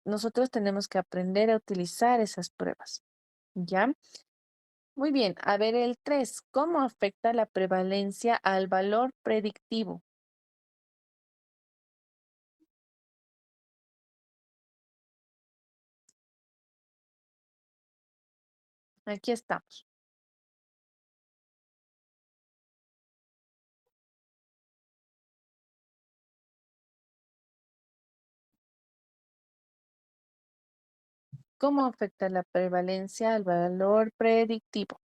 nosotros tenemos que aprender a utilizar esas pruebas, ¿ya? Muy bien, a ver el 3. ¿Cómo afecta la prevalencia al valor predictivo? Aquí estamos. ¿Cómo afecta la prevalencia al valor predictivo?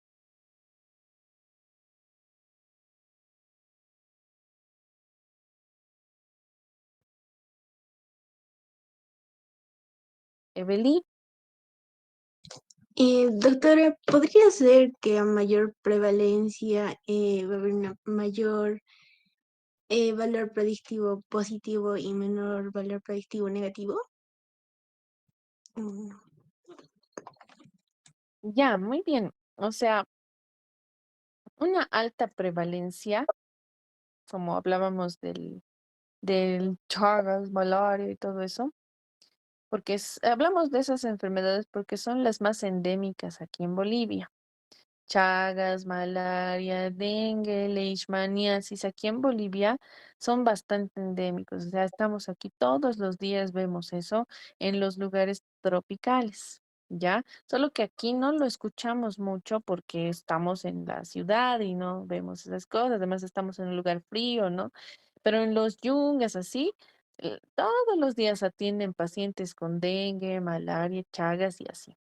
Evelyn, Doctora, ¿podría ser que a mayor prevalencia va a haber una mayor valor predictivo positivo y menor valor predictivo negativo? Mm, ya, muy bien. O sea, una alta prevalencia, como hablábamos del Chagas, malaria y todo eso, porque hablamos de esas enfermedades porque son las más endémicas aquí en Bolivia. Chagas, malaria, dengue, leishmaniasis, aquí en Bolivia son bastante endémicos. O sea, estamos aquí todos los días, vemos eso en los lugares tropicales, ¿ya? Solo que aquí no lo escuchamos mucho porque estamos en la ciudad y no vemos esas cosas. Además, estamos en un lugar frío, ¿no? Pero en los yungas, así, todos los días atienden pacientes con dengue, malaria, chagas y así.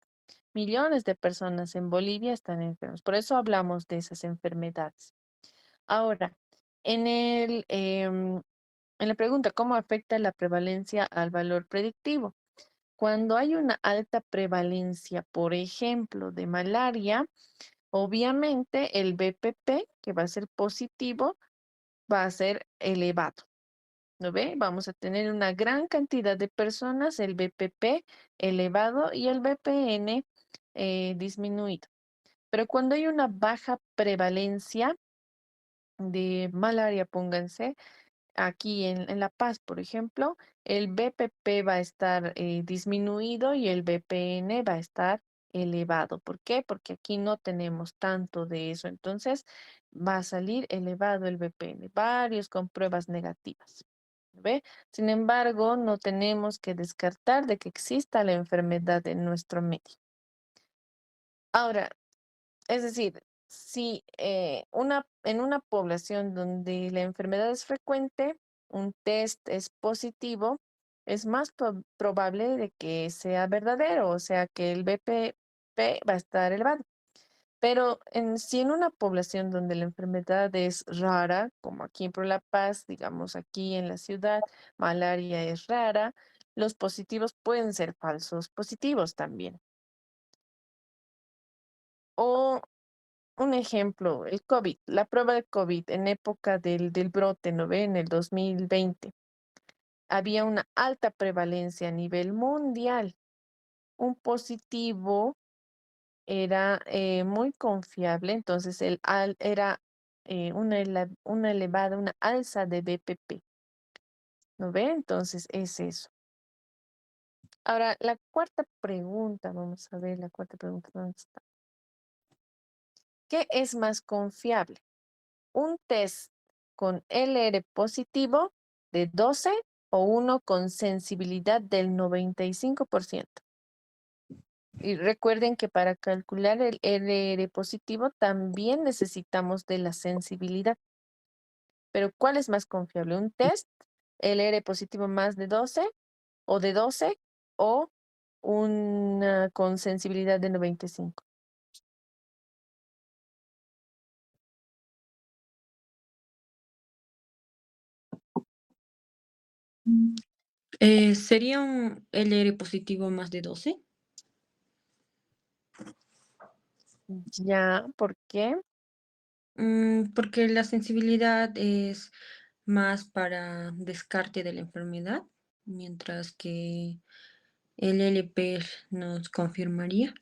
Millones de personas en Bolivia están enfermos. Por eso hablamos de esas enfermedades. Ahora, en en la pregunta, ¿cómo afecta la prevalencia al valor predictivo? Cuando hay una alta prevalencia, por ejemplo, de malaria, obviamente el BPP, que va a ser positivo, va a ser elevado. ¿No ve? Vamos a tener una gran cantidad de personas, el BPP elevado y el BPN disminuido. Pero cuando hay una baja prevalencia de malaria, pónganse, aquí en La Paz, por ejemplo, el BPP va a estar disminuido y el BPN va a estar elevado. ¿Por qué? Porque aquí no tenemos tanto de eso. Entonces, va a salir elevado el BPN, varios con pruebas negativas. ¿Ve? Sin embargo, no tenemos que descartar de que exista la enfermedad en nuestro medio. Ahora, es decir, si en una población donde la enfermedad es frecuente, un test es positivo, es más probable de que sea verdadero, o sea, que el BPP va a estar elevado. Pero si en una población donde la enfermedad es rara, como aquí en Pro La Paz, digamos aquí en la ciudad, malaria es rara, los positivos pueden ser falsos positivos también. O un ejemplo, el COVID, la prueba de COVID en época del brote, ¿no ve? En el 2020, había una alta prevalencia a nivel mundial. Un positivo era muy confiable, entonces era una elevada, una alza de BPP, ¿no ve? Entonces es eso. Ahora, la cuarta pregunta, vamos a ver la cuarta pregunta, ¿dónde está? ¿Qué es más confiable? ¿Un test con LR positivo de 12 o uno con sensibilidad del 95%? Y recuerden que para calcular el LR positivo también necesitamos de la sensibilidad. Pero ¿cuál es más confiable? ¿Un test LR positivo más de 12 o de 12 o una con sensibilidad de 95? ¿Sería un LR positivo más de 12? Ya, ¿por qué? Porque la sensibilidad es más para descarte de la enfermedad, mientras que el LP nos confirmaría.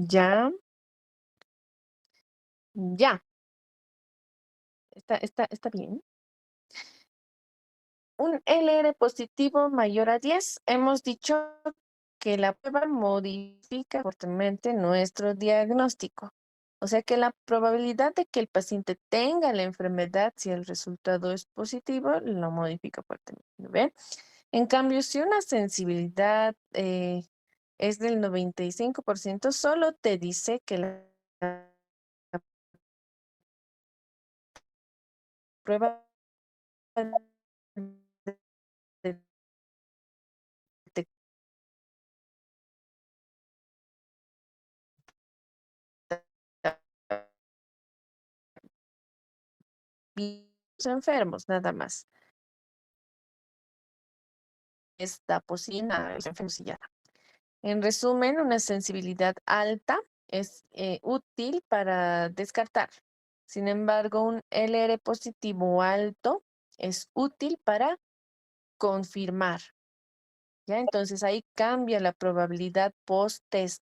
Ya, ya, está bien. un LR positivo mayor a 10, hemos dicho que la prueba modifica fuertemente nuestro diagnóstico. O sea que la probabilidad de que el paciente tenga la enfermedad, si el resultado es positivo, lo modifica fuertemente. ¿Ve? En cambio, si una sensibilidad es del 95%, solo te dice que la prueba detecta virus enfermos, nada más. Esta posibilidad es enfermos y ya. En resumen, una sensibilidad alta es útil para descartar. Sin embargo, un LR positivo alto es útil para confirmar. ¿Ya? Entonces ahí cambia la probabilidad post-test.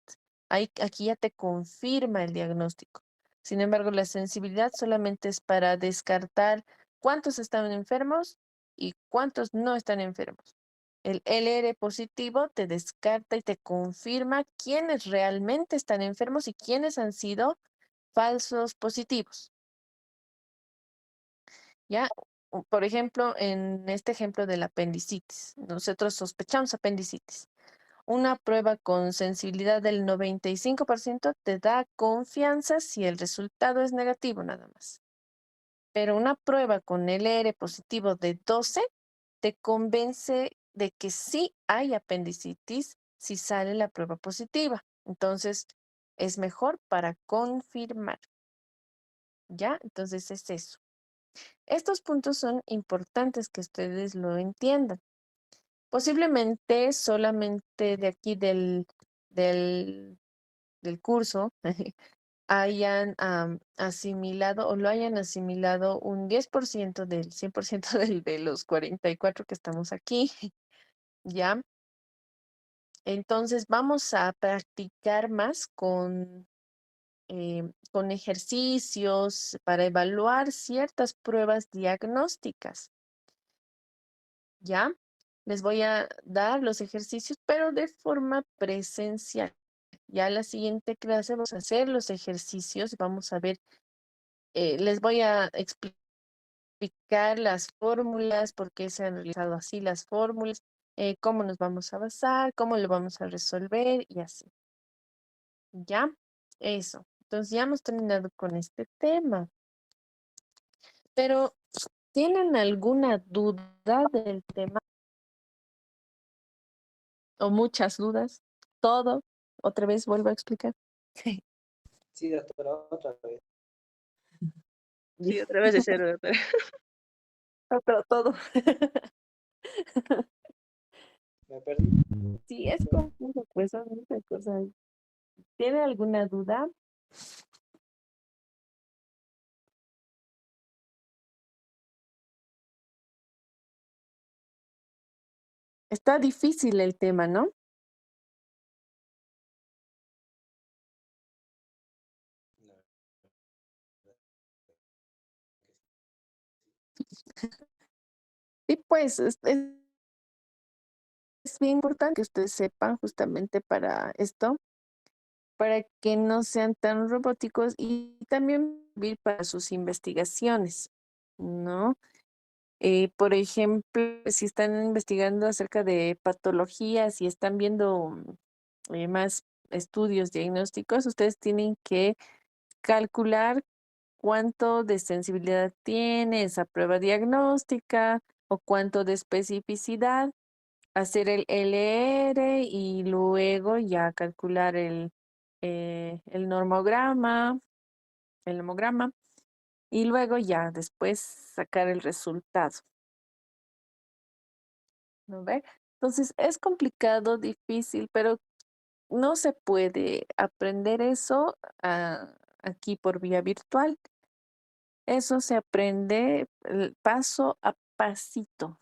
Aquí ya te confirma el diagnóstico. Sin embargo, la sensibilidad solamente es para descartar cuántos están enfermos y cuántos no están enfermos. El LR positivo te descarta y te confirma quiénes realmente están enfermos y quiénes han sido falsos positivos. ¿Ya? Por ejemplo, en este ejemplo de la apendicitis, nosotros sospechamos apendicitis. Una prueba con sensibilidad del 95% te da confianza si el resultado es negativo nada más. Pero una prueba con LR positivo de 12 te convence de que sí hay apendicitis si sale la prueba positiva. Entonces, es mejor para confirmar. ¿Ya? Entonces es eso. Estos puntos son importantes que ustedes lo entiendan. Posiblemente solamente de aquí del, del curso hayan asimilado o lo hayan asimilado un 10% del 100% de los 44 que estamos aquí, ¿ya? Entonces vamos a practicar más con ejercicios para evaluar ciertas pruebas diagnósticas, ¿ya? Les voy a dar los ejercicios, pero de forma presencial. Ya la siguiente clase vamos a hacer los ejercicios, vamos a ver, les voy a explicar las fórmulas, por qué se han realizado así las fórmulas, cómo nos vamos a basar, cómo lo vamos a resolver y así. ¿Ya? Eso. Entonces ya hemos terminado con este tema. Pero, ¿tienen alguna duda del tema o muchas dudas? ¿Todo? ¿Otra vez vuelvo a explicar? Sí, doctora, otra vez. Sí, otra vez de cero, doctora. Todo. Me perdí. Sí, es confuso, pues son muchas cosas. ¿Tiene alguna duda? Está difícil el tema, ¿no? No. Sí, pues es bien importante que ustedes sepan justamente para esto, para que no sean tan robóticos y también servir para sus investigaciones, ¿no? Por ejemplo, si están investigando acerca de patologías y están viendo más estudios diagnósticos, ustedes tienen que calcular cuánto de sensibilidad tiene esa prueba diagnóstica o cuánto de especificidad, hacer el LR y luego ya calcular el normograma, el homograma y luego ya después sacar el resultado. ¿No ve? Entonces es complicado, difícil, pero no se puede aprender eso aquí por vía virtual. Eso se aprende paso a pasito.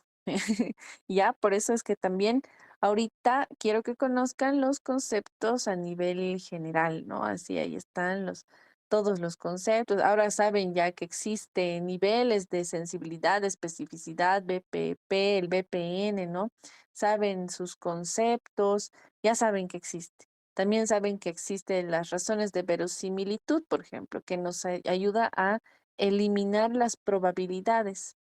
Ya, por eso es que también ahorita quiero que conozcan los conceptos a nivel general, ¿no? Así ahí están todos los conceptos. Ahora saben ya que existen niveles de sensibilidad, de especificidad, BPP, el BPN, ¿no? Saben sus conceptos, ya saben que existe. También saben que existen las razones de verosimilitud, por ejemplo, que nos ayuda a eliminar las probabilidades,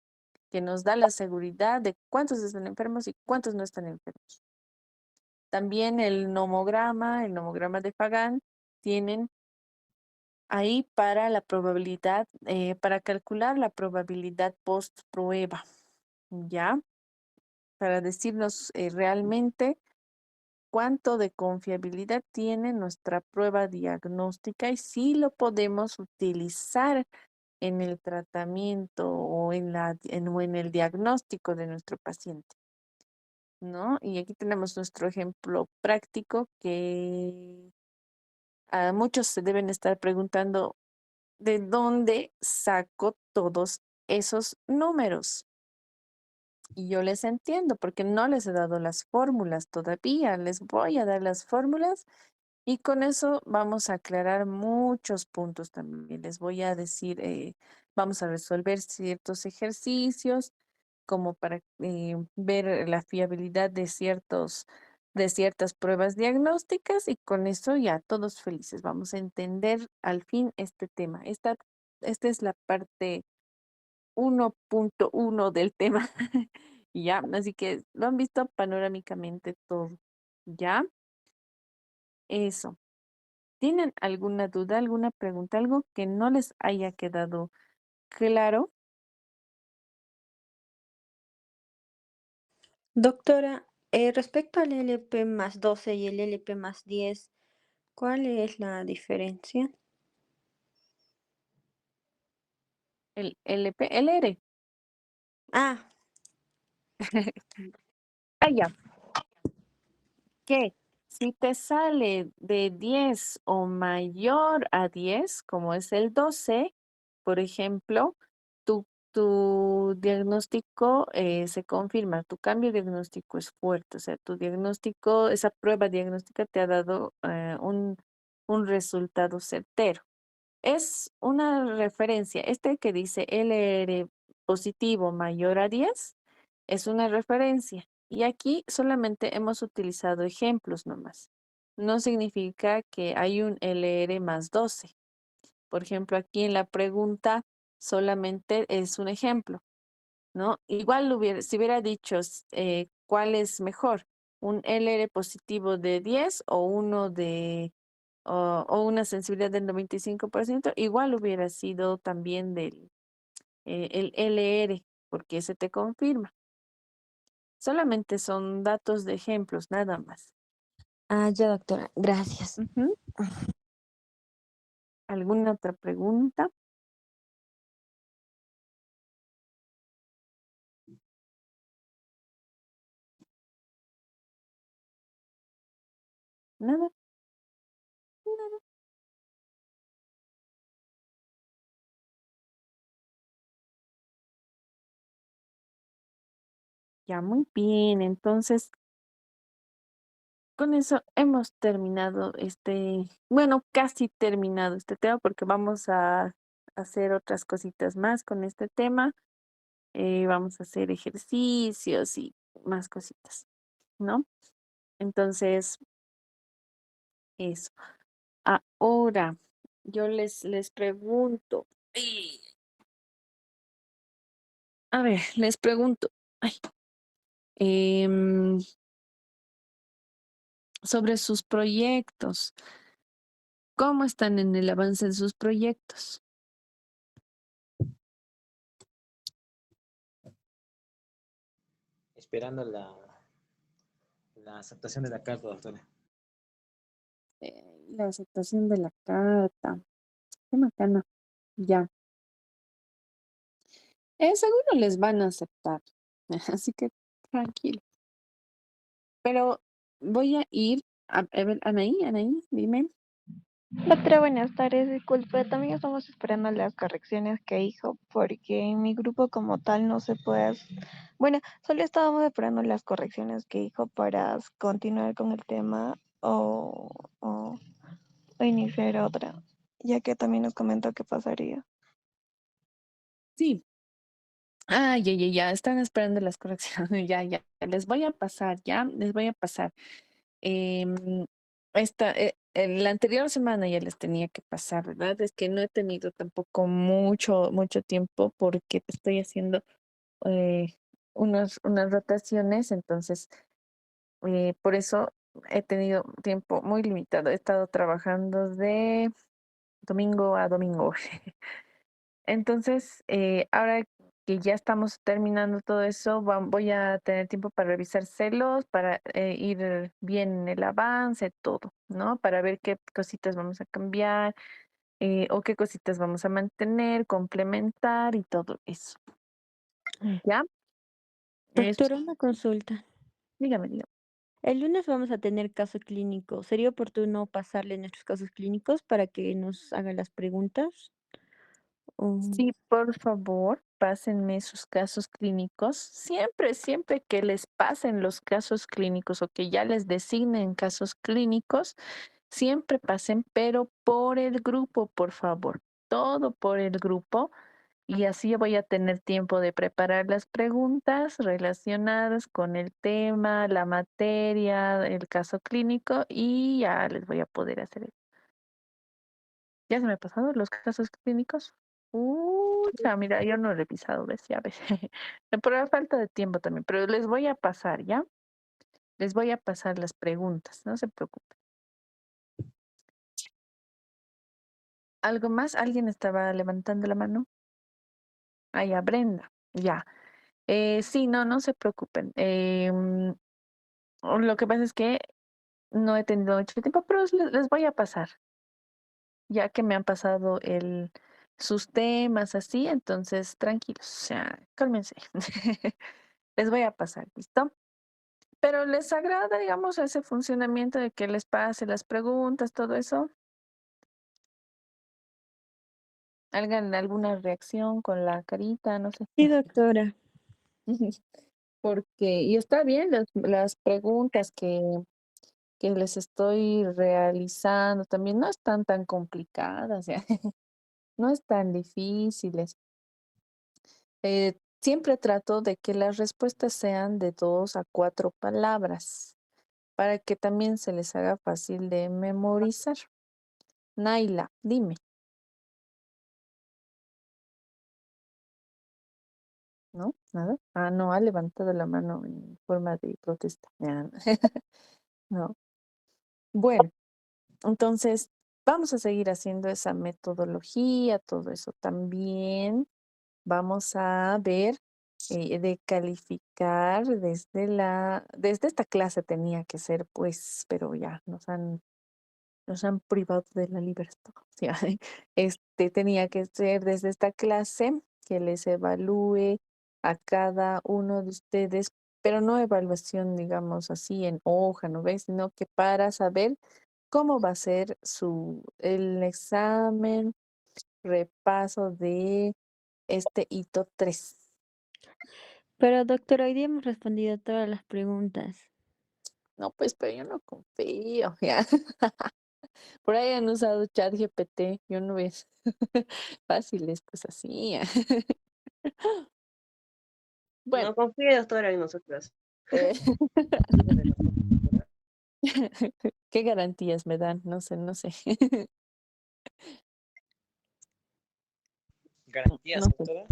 que nos da la seguridad de cuántos están enfermos y cuántos no están enfermos. También el nomograma de Fagan, tienen ahí para la probabilidad, para calcular la probabilidad post prueba, ¿ya? Para decirnos realmente cuánto de confiabilidad tiene nuestra prueba diagnóstica y si lo podemos utilizar en el tratamiento o o en el diagnóstico de nuestro paciente, ¿no? Y aquí tenemos nuestro ejemplo práctico que a muchos se deben estar preguntando, ¿de dónde saco todos esos números? Y yo les entiendo porque no les he dado las fórmulas todavía. Les voy a dar las fórmulas y con eso vamos a aclarar muchos puntos también. Les voy a decir, vamos a resolver ciertos ejercicios como para ver la fiabilidad de ciertas pruebas diagnósticas y con eso ya todos felices. Vamos a entender al fin este tema. Esta es la parte 1.1 del tema. Ya, así que lo han visto panorámicamente todo. ¿Ya? Eso. ¿Tienen alguna duda, alguna pregunta, algo que no les haya quedado claro? Doctora, respecto al LP más 12 y el LP más 10, ¿cuál es la diferencia? El LP, el R. Ah, Ah, ya. Que si te sale de 10 o mayor a 10, como es el 12, por ejemplo, tu diagnóstico se confirma, tu cambio diagnóstico es fuerte, o sea, tu diagnóstico, esa prueba diagnóstica te ha dado un resultado certero. Es una referencia, este que dice LR positivo mayor a 10 es una referencia. Y aquí solamente hemos utilizado ejemplos nomás. No significa que hay un LR más 12. Por ejemplo, aquí en la pregunta solamente es un ejemplo, ¿no? Igual si hubiera dicho cuál es mejor, un LR positivo de 10 o uno o una sensibilidad del 95%, igual hubiera sido también el LR, porque ese te confirma. Solamente son datos de ejemplos, nada más. ya doctora, gracias. Ujú. ¿Alguna otra pregunta? Nada, nada. Ya, muy bien. Entonces, con eso hemos terminado bueno, casi terminado este tema porque vamos a hacer otras cositas más con este tema. Vamos a hacer ejercicios y más cositas, ¿no? Entonces, eso. Ahora, yo les pregunto. A ver, les pregunto. Ay, em, sobre sus proyectos. ¿Cómo están en el avance de sus proyectos? Esperando la aceptación de la carta, doctora. La aceptación de la carta. Qué bacana. Ya. Seguro les van a aceptar. Así que tranquilo. Pero voy a ir a ver, Anaí, dime. Doctora, buenas tardes, disculpe, también estamos esperando las correcciones que hizo porque en mi grupo como tal no se puede, bueno, solo estábamos esperando las correcciones que hizo para continuar con el tema o iniciar otra. ya que también nos comentó que pasaría. Sí. Ya, están esperando las correcciones. Ya, les voy a pasar, ya, les voy a pasar. Em, la anterior semana ya les tenía que pasar, ¿verdad? Es que no he tenido tampoco mucho tiempo porque estoy haciendo eh, unas rotaciones, entonces por eso he tenido tiempo muy limitado. He estado trabajando de domingo a domingo. Entonces, ahora que ya estamos terminando todo eso, voy a tener tiempo para revisárselos, para ir bien el avance, todo, ¿no? Para ver qué cositas vamos a cambiar o qué cositas vamos a mantener, complementar y todo eso. ¿Ya? Eso, Doctora, una consulta. dígame. El lunes vamos a tener caso clínico. ¿Sería oportuno pasarle nuestros casos clínicos para que nos haga las preguntas? O- Sí, por favor, pásenme sus casos clínicos. Siempre que les pasen los casos clínicos o que ya les designen casos clínicos, siempre pasen, pero por el grupo, por favor. Todo por el grupo. Y así voy a tener tiempo de preparar las preguntas relacionadas con el tema, la materia, el caso clínico y ya les voy a poder hacer. ¿Ya se me ha pasado los casos clínicos? Mira, yo no lo he revisado, ¿ves? Ya ves. Por la falta de tiempo también, pero les voy a pasar, ¿ya? Les voy a pasar las preguntas, no se preocupen. ¿Algo más? ¿Alguien estaba levantando la mano? Ya, Brenda, ya. Sí, no se preocupen. Lo que pasa es que no he tenido mucho tiempo, pero les voy a pasar, ya que me han pasado sus temas así, entonces tranquilos, o sea, cálmense. Les voy a pasar, ¿listo? Pero les agrada, digamos, ese funcionamiento de que les pase las preguntas, todo eso. Hagan alguna reacción con la carita, no sé. Sí, doctora. Porque, y está bien las preguntas que les estoy realizando también no están tan complicadas, ya. No están difíciles. Siempre trato de que las respuestas sean de 2 a 4 palabras para que también se les haga fácil de memorizar. Naila, dime. ¿No? ¿Nada? No, ha levantado la mano en forma de protesta. Ya. No. Bueno, entonces vamos a seguir haciendo esa metodología, todo eso también. Vamos a ver de calificar desde esta clase tenía que ser, pues, pero ya nos han privado de la libertad. Ya. Tenía que ser desde esta clase que les evalúe a cada uno de ustedes, pero no evaluación, digamos así, en hoja, ¿no ves? Sino que para saber cómo va a ser el examen, repaso de este hito 3. Pero doctora, hoy día hemos respondido todas las preguntas. No, pues, pero yo no confío, ya. Por ahí han usado ChatGPT, yo no ves. Fáciles, pues así. Ya. Bueno, No confíe, doctora, en nosotros. eh, ¿qué garantías me dan? No sé. ¿Garantías, No sé. doctora?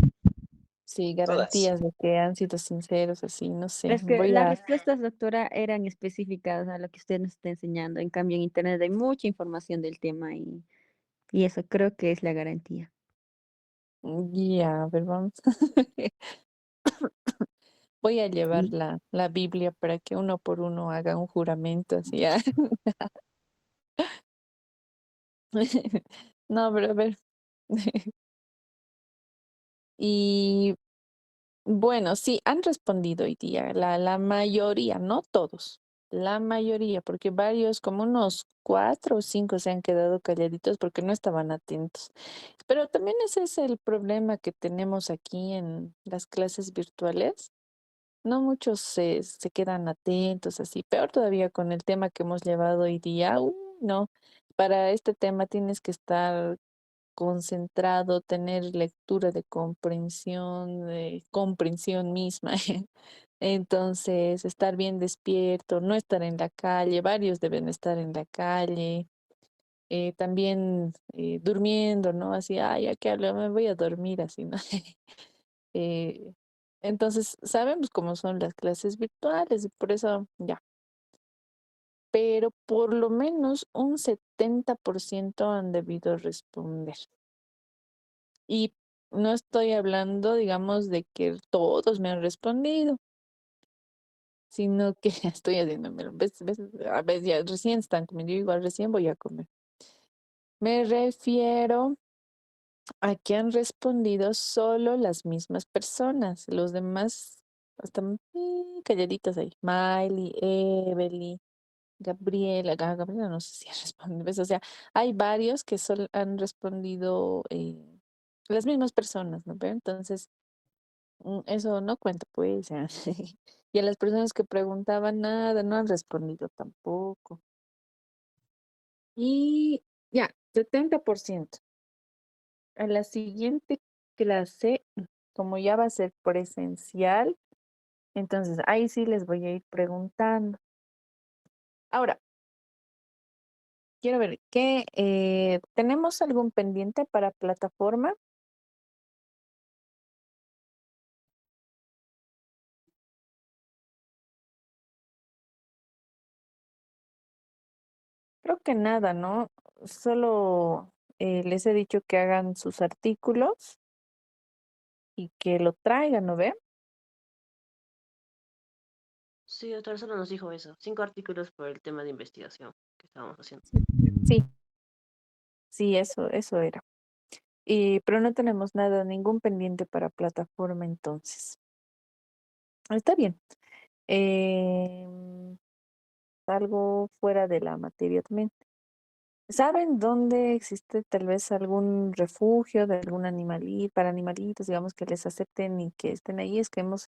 Sí, Todas. garantías de que han sido sinceros, así, no sé. Es que Voy las a. respuestas, doctora, eran específicas a lo que usted nos está enseñando. En cambio, en Internet hay mucha información del tema y eso creo que es la garantía. Ya, a ver, vamos. Voy a llevar la Biblia para que uno por uno haga un juramento, así. Ya. No, pero a ver. Y bueno, sí, han respondido hoy día, la mayoría, no todos, la mayoría, porque varios, como unos 4 o 5 se han quedado calladitos porque no estaban atentos. Pero también ese es el problema que tenemos aquí en las clases virtuales. No muchos se quedan atentos, así. Peor todavía con el tema que hemos llevado hoy día. No, para este tema tienes que estar concentrado, tener lectura de comprensión misma. Entonces, estar bien despierto, no estar en la calle, varios deben estar en la calle, también durmiendo, ¿no? Así, ay, ya que hablo, me voy a dormir, así, ¿no? Eh, entonces, sabemos cómo son las clases virtuales y por eso ya. Pero por lo menos un 70% han debido responder. Y no estoy hablando, digamos, de que todos me han respondido, sino que estoy haciéndome, a veces ya recién están comiendo, yo igual recién voy a comer. Me refiero a que han respondido solo las mismas personas, los demás están calladitos ahí. Miley, Evelyn, Gabriela no sé si responde, ¿ves? O sea, hay varios que solo han respondido las mismas personas, ¿no ve? Entonces, eso no cuenta, pues. Y a las personas que preguntaban nada, no han respondido tampoco. Y ya, 70%. A la siguiente clase, como ya va a ser presencial, entonces ahí sí les voy a ir preguntando. Ahora, quiero ver, ¿qué tenemos algún pendiente para plataforma? Creo que nada, ¿no? Solo les he dicho que hagan sus artículos y que lo traigan, ¿no ve? Sí, doctor, solo nos dijo eso. 5 artículos por el tema de investigación que estábamos haciendo. Sí, sí, eso era. Pero no tenemos nada, ningún pendiente para plataforma entonces. Está bien. Em, Algo fuera de la materia también. ¿Saben dónde existe tal vez algún refugio de algún animalito, para animalitos, digamos, que les acepten y que estén ahí? Es que hemos